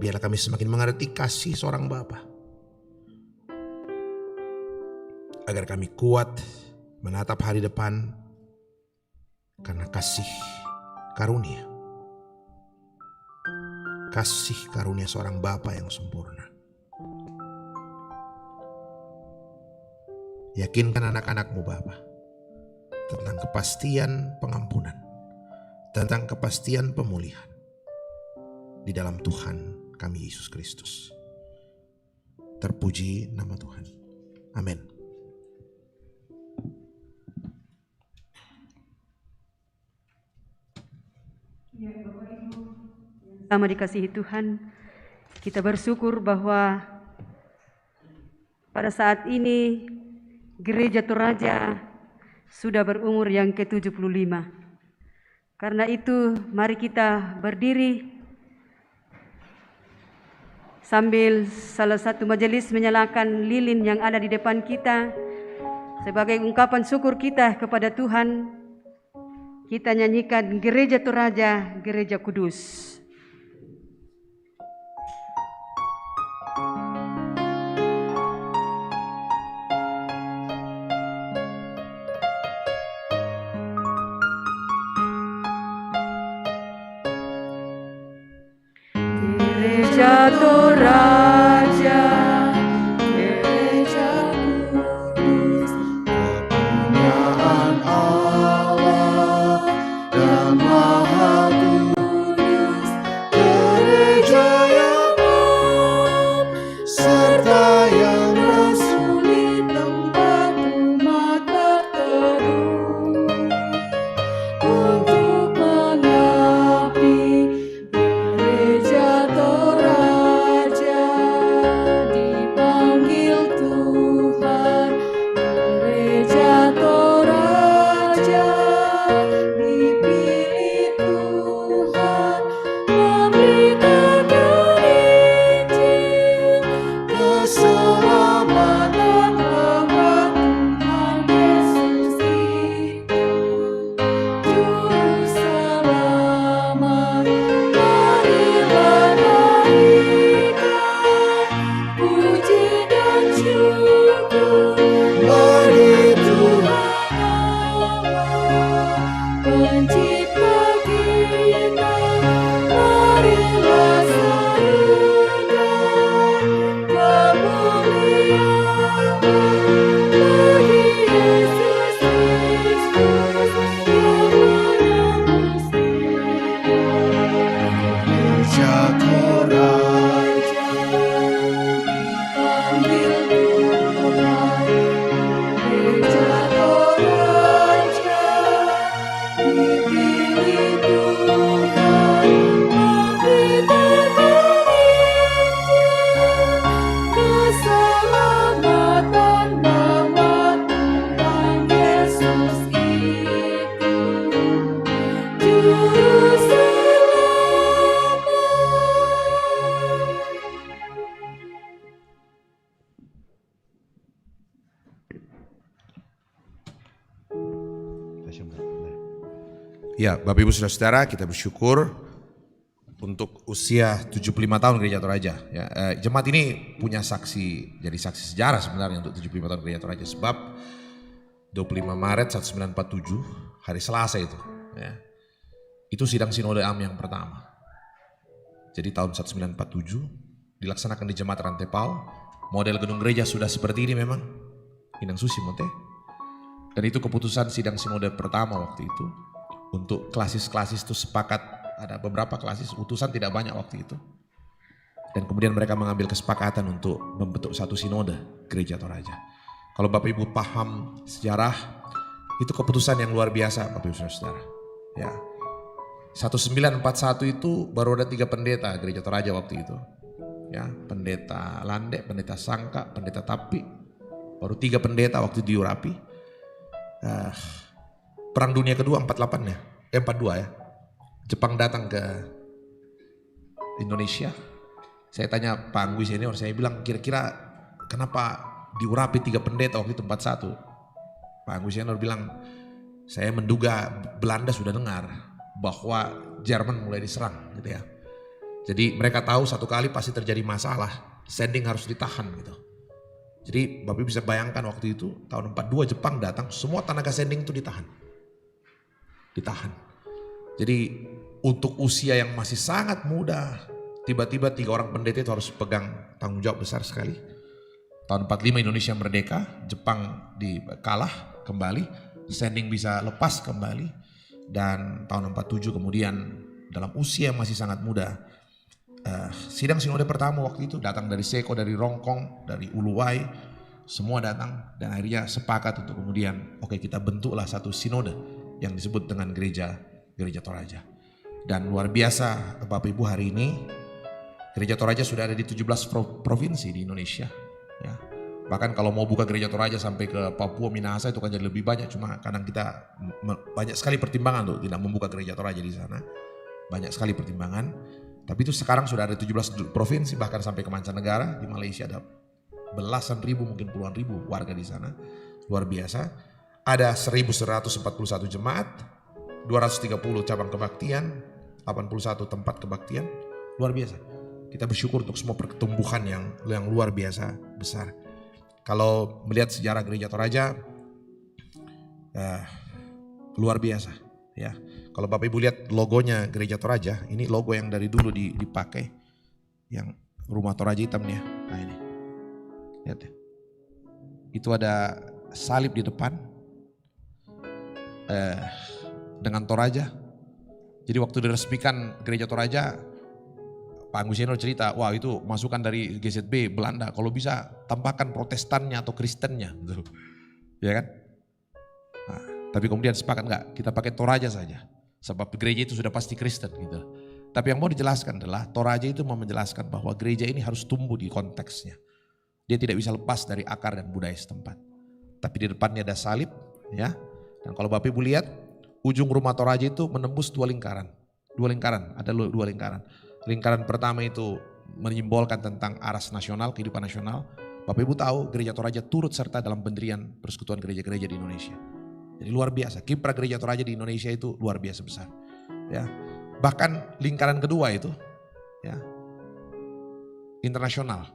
Biarlah kami semakin mengerti kasih seorang Bapa. Agar kami kuat menatap hari depan karena kasih karunia. Kasih karunia seorang Bapa yang sempurna. Yakinkan anak-anakmu Bapa tentang kepastian pengampunan, tentang kepastian pemulihan di dalam Tuhan kami Yesus Kristus. Terpuji nama Tuhan. Amin. Sama dikasihi Tuhan, kita bersyukur bahwa pada saat ini Gereja Toraja sudah berumur yang ke-75. Karena itu mari kita berdiri sambil salah satu majelis menyalakan lilin yang ada di depan kita sebagai ungkapan syukur kita kepada Tuhan. Kita nyanyikan Gereja Toraja, Gereja Kudus. Gereja Toraja, Gereja Kudus, kepunyaan Allah yang Maha Kudus, Gereja yang am, serta yang rasuli tempat umat berteduh untuk mengabdi. Gereja Toraja dipanggil Tuhan, Gereja Toraja dipilih Tuhan, memberitakan Injil keselamatan bahwa Tuhan Yesus itu Juru Selamat. Marilah naikkan puji dan syukur bagi Tuhan Allah, Pencipta kita. Marilah serukan kemuliaan bagi Yesus Kristus yang menembus dunia. Gereja Toraja dipanggil Tuhan, Gereja Toraja dipilih Tuhan, memberitakan Injil keselamatan bahwa Tuhan Yesus itu Juru Selamat. Ya, Bapak Ibu Saudara-saudara, kita bersyukur untuk usia 75 tahun Gereja Toraja. Ya, jemaat ini punya saksi, jadi saksi sejarah sebenarnya untuk 75 tahun Gereja Toraja. Sebab 25 Maret 1947, hari Selasa itu, ya, itu sidang Sinode Am yang pertama. Jadi tahun 1947 dilaksanakan di Jemaat Rantepao. Model gedung gereja sudah seperti ini memang, Inang Susi Monte. Dan itu keputusan sidang Sinode pertama waktu itu. Untuk klasis-klasis itu sepakat, ada beberapa klasis, utusan tidak banyak waktu itu. Dan kemudian mereka mengambil kesepakatan untuk membentuk satu sinode Gereja Toraja. Kalau Bapak Ibu paham sejarah, Itu keputusan yang luar biasa Bapak Ibu Saudara. Ya. 1941 itu baru ada 3 pendeta Gereja Toraja waktu itu. Ya, pendeta Lande, pendeta Sangka, pendeta Tapi. Baru 3 pendeta waktu di Urapi. Perang Dunia Kedua 48 ya, 42 ya. Jepang datang ke Indonesia. Saya tanya Pak Anggi senior, saya bilang kira-kira kenapa di Urapi 3 pendeta waktu itu 41. Pak Anggi senior bilang, saya menduga Belanda sudah dengar bahwa Jerman mulai diserang gitu ya. Jadi mereka tahu satu kali pasti terjadi masalah, sending harus ditahan gitu. Jadi Bapak bisa bayangkan waktu itu tahun 42 Jepang datang, semua tenaga sending itu ditahan. Jadi untuk usia yang masih sangat muda, tiba-tiba 3 orang pendeta itu harus pegang tanggung jawab besar sekali. Tahun 45 Indonesia merdeka, Jepang kalah kembali, sending bisa lepas kembali. Dan tahun 47 kemudian dalam usia yang masih sangat muda, sidang sinode pertama waktu itu datang dari Seko, dari Rongkong, dari Uluwai, semua datang dan akhirnya sepakat untuk kemudian oke, kita bentuklah satu sinode yang disebut dengan Gereja Toraja. Dan luar biasa Bapak Ibu, hari ini Gereja Toraja sudah ada di 17 provinsi di Indonesia ya. Bahkan kalau mau buka Gereja Toraja sampai ke Papua, Minahasa itu kan jadi lebih banyak. Cuma kadang kita banyak sekali pertimbangan tuh tidak membuka Gereja Toraja di sana. Banyak sekali pertimbangan. Tapi itu sekarang sudah ada 17 provinsi, bahkan sampai ke mancanegara. Di Malaysia ada belasan ribu, mungkin puluhan ribu warga di sana. Luar biasa. Ada 1141 jemaat, 230 cabang kebaktian, 81 tempat kebaktian. Luar biasa. Kita bersyukur untuk semua pertumbuhan yang luar biasa besar. Kalau melihat sejarah Gereja Toraja, luar biasa ya. Kalau Bapak Ibu lihat logonya Gereja Toraja, ini logo yang dari dulu dipakai, yang rumah Toraja hitam nih ya. Nah ini, lihat ya. Itu ada salib di depan dengan Toraja. Jadi waktu diresmikan Gereja Toraja, Pak Anggi Senior cerita, wah itu masukan dari GZB Belanda, kalau bisa tambahkan Protestannya atau Kristennya, gitu. Ya kan? Nah, tapi kemudian sepakat enggak, kita pakai Toraja saja, sebab gereja itu sudah pasti Kristen gitu. Tapi yang mau dijelaskan adalah Toraja itu mau menjelaskan bahwa gereja ini harus tumbuh di konteksnya. Dia tidak bisa lepas dari akar dan budaya setempat. Tapi di depannya ada salib, ya. Dan kalau Bapak Ibu lihat, ujung rumah Toraja itu menembus 2 lingkaran. 2 lingkaran, ada 2 lingkaran. Lingkaran pertama itu menyimbolkan tentang aras nasional, kehidupan nasional. Bapak Ibu tahu Gereja Toraja turut serta dalam pendirian Persekutuan Gereja-Gereja di Indonesia. Jadi luar biasa, kiprah Gereja Toraja di Indonesia itu luar biasa besar. Ya, bahkan lingkaran kedua itu, ya, internasional.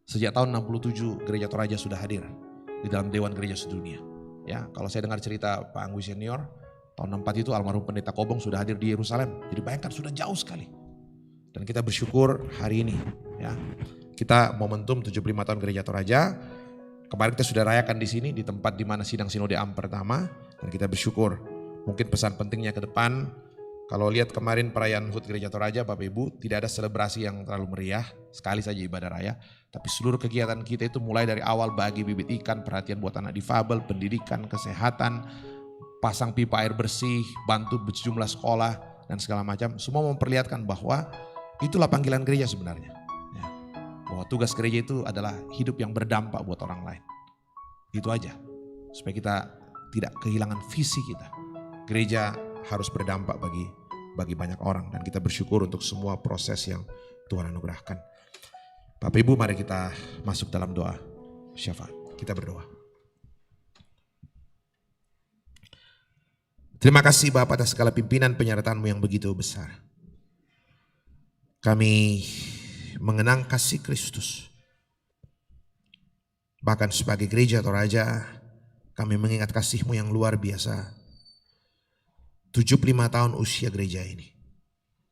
Sejak tahun 67 Gereja Toraja sudah hadir di dalam Dewan Gereja Sedunia. Ya, kalau saya dengar cerita Pak Anggi Senior, tahun 64 itu almarhum Pendeta Kobong sudah hadir di Yerusalem. Jadi bayangkan sudah jauh sekali. Dan kita bersyukur hari ini ya. Kita momentum 75 tahun Gereja Toraja. Kemarin kita sudah rayakan di sini di tempat di mana sidang Sinode AM pertama, dan kita bersyukur. Mungkin pesan pentingnya ke depan, kalau lihat kemarin perayaan HUT Gereja Toraja Bapak Ibu, tidak ada selebrasi yang terlalu meriah, sekali saja ibadah raya, tapi seluruh kegiatan kita itu mulai dari awal bagi bibit ikan, perhatian buat anak difabel, pendidikan, kesehatan, pasang pipa air bersih, bantu sejumlah sekolah dan segala macam, semua memperlihatkan bahwa itulah panggilan gereja sebenarnya. Ya. Bahwa tugas gereja itu adalah hidup yang berdampak buat orang lain. Itu aja. Supaya kita tidak kehilangan visi kita. Gereja harus berdampak bagi banyak orang. Dan kita bersyukur untuk semua proses yang Tuhan anugerahkan. Bapak Ibu, mari kita masuk dalam doa syafaat. Kita berdoa. Terima kasih Bapak atas segala pimpinan penyertaan-Mu yang begitu besar. Kami mengenang kasih Kristus. Bahkan sebagai Gereja Toraja, kami mengingat kasih-Mu yang luar biasa. 75 tahun usia gereja ini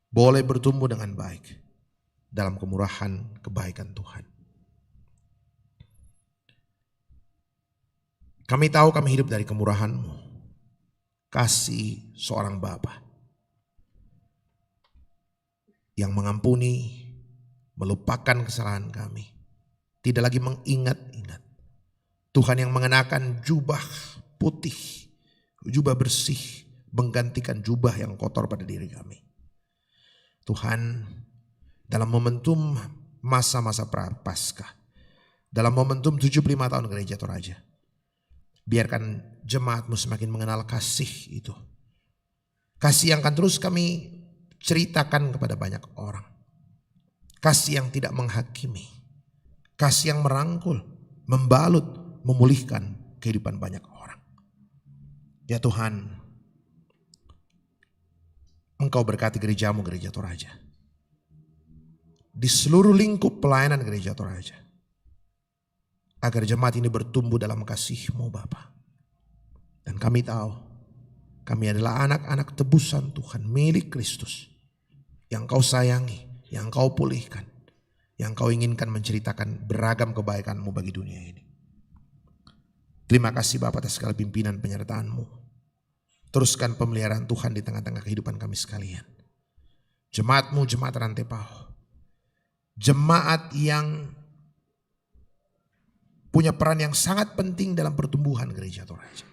boleh bertumbuh dengan baik dalam kemurahan kebaikan Tuhan. Kami tahu kami hidup dari kemurahan-Mu, kasih seorang Bapa yang mengampuni, melupakan kesalahan kami, tidak lagi mengingat-ingat. Tuhan yang mengenakan jubah putih jubah bersih menggantikan jubah yang kotor pada diri kami. Tuhan, dalam momentum masa-masa Prapaskah, dalam momentum 75 tahun Gereja Toraja, biarkan jemaat-Mu semakin mengenal kasih itu. Kasih yang akan terus kami ceritakan kepada banyak orang. Kasih yang tidak menghakimi. Kasih yang merangkul, membalut, memulihkan kehidupan banyak orang. Ya Tuhan, Engkau berkati gereja-Mu, Gereja Toraja. Di seluruh lingkup pelayanan Gereja Toraja. Agar jemaat ini bertumbuh dalam kasih-Mu Bapa. Dan kami tahu, kami adalah anak-anak tebusan Tuhan, milik Kristus. Yang Kau sayangi, yang Kau pulihkan. Yang Kau inginkan menceritakan beragam kebaikan-Mu bagi dunia ini. Terima kasih Bapa atas segala pimpinan penyertaan-Mu. Teruskan pemeliharaan Tuhan di tengah-tengah kehidupan kami sekalian. Jemaat-Mu, jemaat Rantepao. Jemaat yang punya peran yang sangat penting dalam pertumbuhan Gereja Toraja.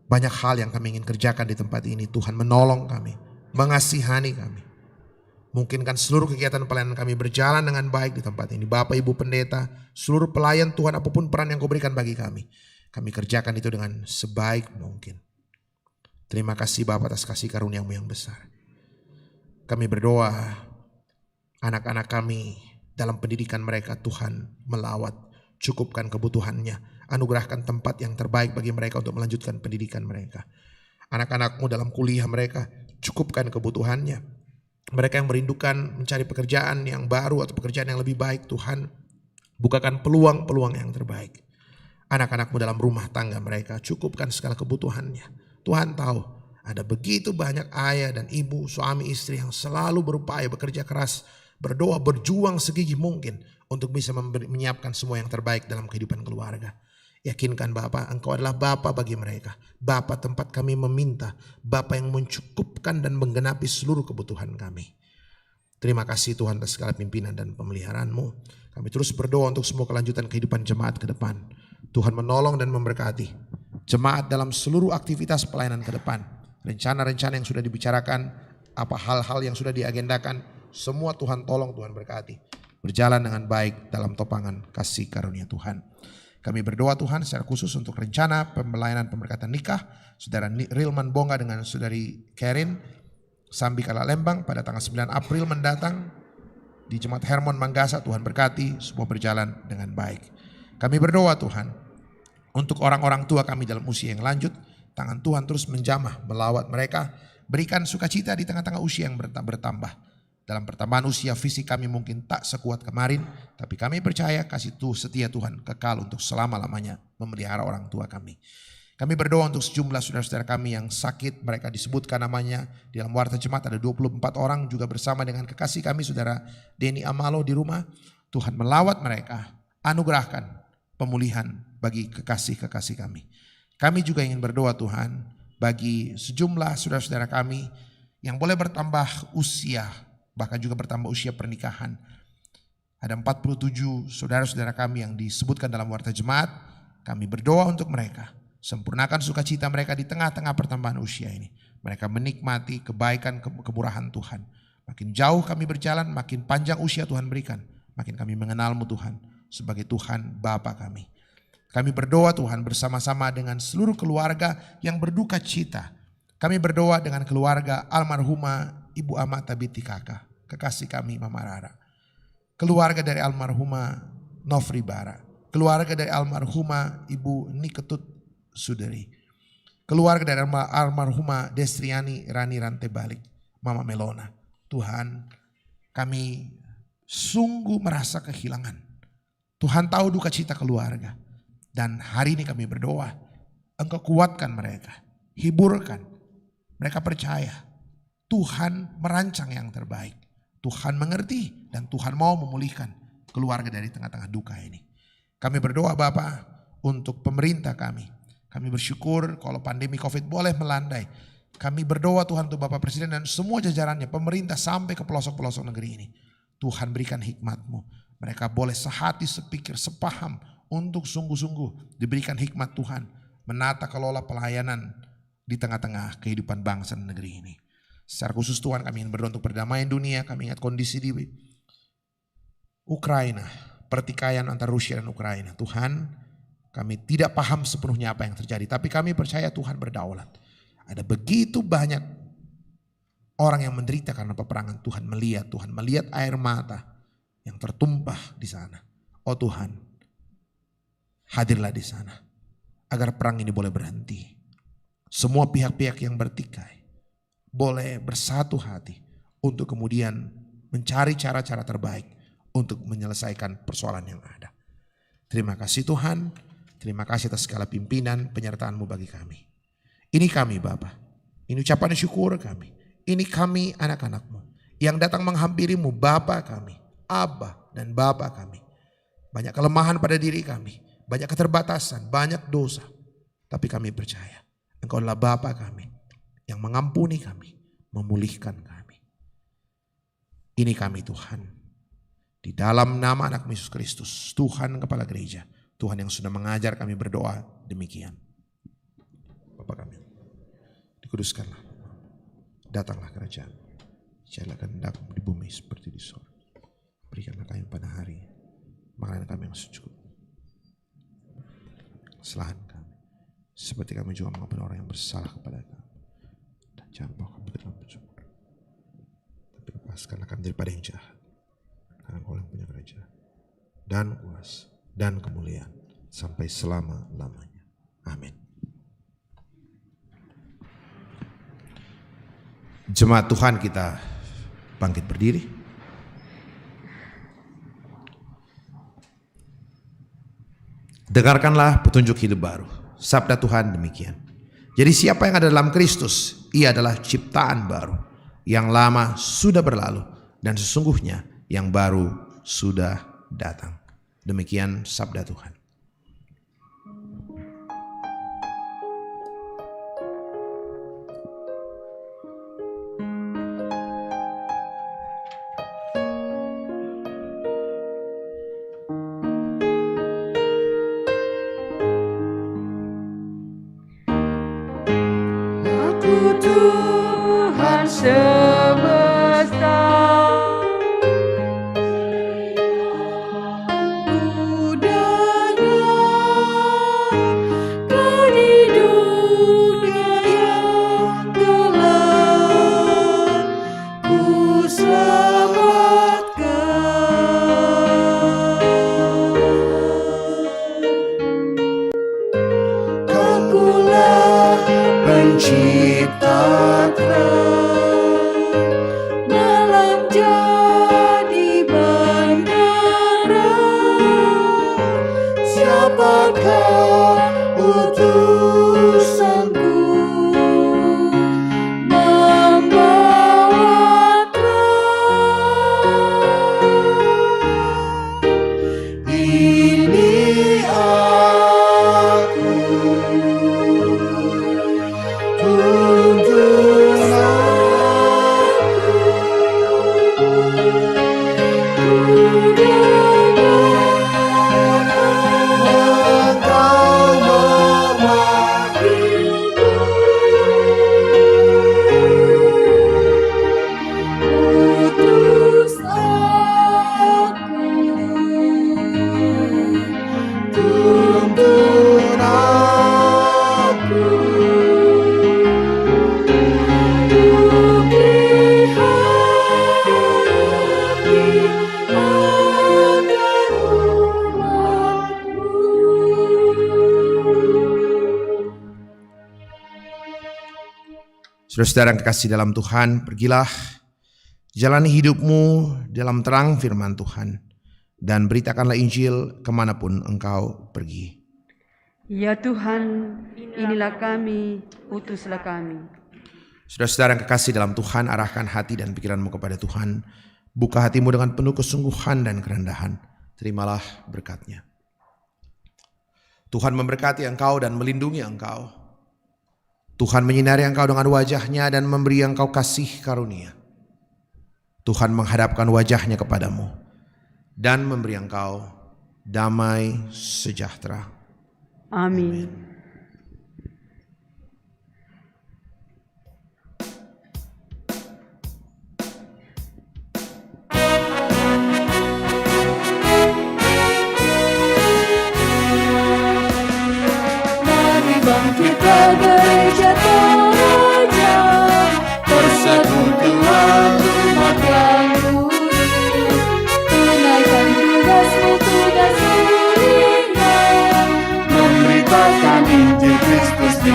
Banyak hal yang kami ingin kerjakan di tempat ini. Tuhan menolong kami, mengasihani kami. Mungkinkan seluruh kegiatan pelayanan kami berjalan dengan baik di tempat ini. Bapak, Ibu Pendeta, seluruh pelayan Tuhan, apapun peran yang Kau berikan bagi kami. Kami kerjakan itu dengan sebaik mungkin. Terima kasih Bapak atas kasih karunia-Mu yang besar. Kami berdoa anak-anak kami dalam pendidikan mereka, Tuhan melawat, cukupkan kebutuhannya, anugerahkan tempat yang terbaik bagi mereka untuk melanjutkan pendidikan mereka. Anak-anak-Mu dalam kuliah mereka, cukupkan kebutuhannya. Mereka yang merindukan mencari pekerjaan yang baru atau pekerjaan yang lebih baik, Tuhan bukakan peluang-peluang yang terbaik. Anak-anak-Mu dalam rumah tangga mereka, cukupkan segala kebutuhannya. Tuhan tahu ada begitu banyak ayah dan ibu, suami istri yang selalu berupaya bekerja keras, berdoa, berjuang segigih mungkin untuk bisa menyiapkan semua yang terbaik dalam kehidupan keluarga. Yakinkan Bapa, Engkau adalah Bapa bagi mereka. Bapa tempat kami meminta, Bapa yang mencukupkan dan menggenapi seluruh kebutuhan kami. Terima kasih Tuhan atas segala pimpinan dan pemeliharaan-Mu. Kami terus berdoa untuk semua kelanjutan kehidupan jemaat ke depan. Tuhan menolong dan memberkati jemaat dalam seluruh aktivitas pelayanan ke depan. Rencana-rencana yang sudah dibicarakan, apa hal-hal yang sudah diagendakan, semua Tuhan tolong, Tuhan berkati. Berjalan dengan baik dalam topangan kasih karunia Tuhan. Kami berdoa Tuhan secara khusus untuk rencana pelayanan pemberkatan nikah Saudara Rilman Bonga dengan Saudari Karen Sambikala Lembang pada tanggal 9 April mendatang di Jemaat Hermon Manggasa. Tuhan berkati, semua berjalan dengan baik. Kami berdoa Tuhan untuk orang-orang tua kami dalam usia yang lanjut. Tangan Tuhan terus menjamah melawat mereka. Berikan sukacita di tengah-tengah usia yang bertambah. Dalam pertambahan usia fisik kami mungkin tak sekuat kemarin. Tapi kami percaya kasih setia Tuhan kekal untuk selama-lamanya memelihara orang tua kami. Kami berdoa untuk sejumlah saudara-saudara kami yang sakit. Mereka disebutkan namanya di dalam warta jemaat ada 24 orang. Juga bersama dengan kekasih kami Saudara Denny Amalo di rumah. Tuhan melawat mereka. Anugerahkan pemulihan bagi kekasih-kekasih kami. Kami juga ingin berdoa Tuhan bagi sejumlah saudara-saudara kami yang boleh bertambah usia, bahkan juga bertambah usia pernikahan. Ada 47 saudara-saudara kami yang disebutkan dalam warta jemaat. Kami berdoa untuk mereka. Sempurnakan sukacita mereka di tengah-tengah pertambahan usia ini. Mereka menikmati kebaikan, kemurahan Tuhan. Makin jauh kami berjalan, makin panjang usia Tuhan berikan. Makin kami mengenal-Mu Tuhan sebagai Tuhan Bapa kami. Kami berdoa Tuhan bersama-sama dengan seluruh keluarga yang berduka cita. Kami berdoa dengan keluarga almarhumah Ibu Amata Binti Kakak, kekasih kami Mama Rara. Keluarga dari almarhumah Nofri Bara. Keluarga dari almarhumah Ibu Niketut Suderi. Keluarga dari almarhumah Destriani Rani Rantebalik, Mama Melona. Tuhan, kami sungguh merasa kehilangan. Tuhan tahu duka cita keluarga. Dan hari ini kami berdoa, Engkau kuatkan mereka, hiburkan. Mereka percaya Tuhan merancang yang terbaik. Tuhan mengerti dan Tuhan mau memulihkan keluarga dari tengah-tengah duka ini. Kami berdoa Bapa untuk pemerintah kami. Kami bersyukur kalau pandemi COVID boleh melandai. Kami berdoa Tuhan untuk Bapak Presiden dan semua jajarannya, pemerintah sampai ke pelosok-pelosok negeri ini. Tuhan berikan hikmat-Mu. Mereka boleh sehati, sepikir, sepaham untuk sungguh-sungguh diberikan hikmat Tuhan menata kelola pelayanan di tengah-tengah kehidupan bangsa dan negeri ini. Secara khusus Tuhan, kami ingin berdoa untuk perdamaian dunia. Kami ingat kondisi di Ukraina, pertikaian antara Rusia dan Ukraina. Tuhan, kami tidak paham sepenuhnya apa yang terjadi, tapi kami percaya Tuhan berdaulat. Ada begitu banyak orang yang menderita karena peperangan. Tuhan melihat air mata yang tertumpah di sana. Oh Tuhan, hadirlah di sana agar perang ini boleh berhenti. Semua pihak-pihak yang bertikai boleh bersatu hati untuk kemudian mencari cara-cara terbaik untuk menyelesaikan persoalan yang ada. Terima kasih Tuhan, terima kasih atas segala pimpinan penyertaan-Mu bagi kami. Ini kami Bapa, ini ucapan syukur kami. Ini kami anak-anak-Mu yang datang menghampiri-Mu, Bapa kami, Abba dan Bapa kami. Banyak kelemahan pada diri kami, banyak keterbatasan, banyak dosa. Tapi kami percaya Engkau adalah Bapa kami yang mengampuni kami, memulihkan kami. Ini kami Tuhan. Di dalam nama anak Yesus Kristus, Tuhan Kepala Gereja, Tuhan yang sudah mengajar kami berdoa demikian. Bapa kami, dikuduskanlah, datanglah kerajaan, jadilah kehendak-Mu di bumi seperti di surga. Berikanlah kami pada hari makanan kami yang secukupnya. Kesalahan kami, seperti kami juga mengampuni orang yang bersalah kepada kami. Dan jangan bawa kami ke dalam pencobaan, tapi lepaskanlah kami daripada yang jahat. Karena Engkau yang punya kerajaan dan kuasa dan kemuliaan sampai selama-lamanya. Amin. Jemaat Tuhan, kita bangkit berdiri. Dengarkanlah petunjuk hidup baru. Sabda Tuhan demikian. Jadi siapa yang ada dalam Kristus, ia adalah ciptaan baru. Yang lama sudah berlalu dan sesungguhnya yang baru sudah datang. Demikian sabda Tuhan. Aku Tuhan semesta, udara di dunia yang gelap, ku selamatkan. Akulah pencipta malam jadi bandara. Siapakah utusanku membawa terang? Ini aku, tuntun Engkau memanggilku, utus aku, tuntun aku. Saudara-saudara yang kekasih dalam Tuhan, pergilah, jalani hidupmu dalam terang firman Tuhan, dan beritakanlah Injil kemanapun engkau pergi. Ya Tuhan, inilah kami, utuslah kami. Saudara-saudara yang kekasih dalam Tuhan, arahkan hati dan pikiranmu kepada Tuhan. Buka hatimu dengan penuh kesungguhan dan kerendahan. Terimalah berkat-Nya. Tuhan memberkati engkau dan melindungi engkau. Tuhan menyinari engkau dengan wajah-Nya dan memberi engkau kasih karunia. Tuhan menghadapkan wajah-Nya kepadamu dan memberi engkau damai sejahtera. Amin. Kita gereja Toraja, bersatu Tuhan umat yang budi. Tunaikan tugasmu, tugas mulia, memberitakan Injil Kristus di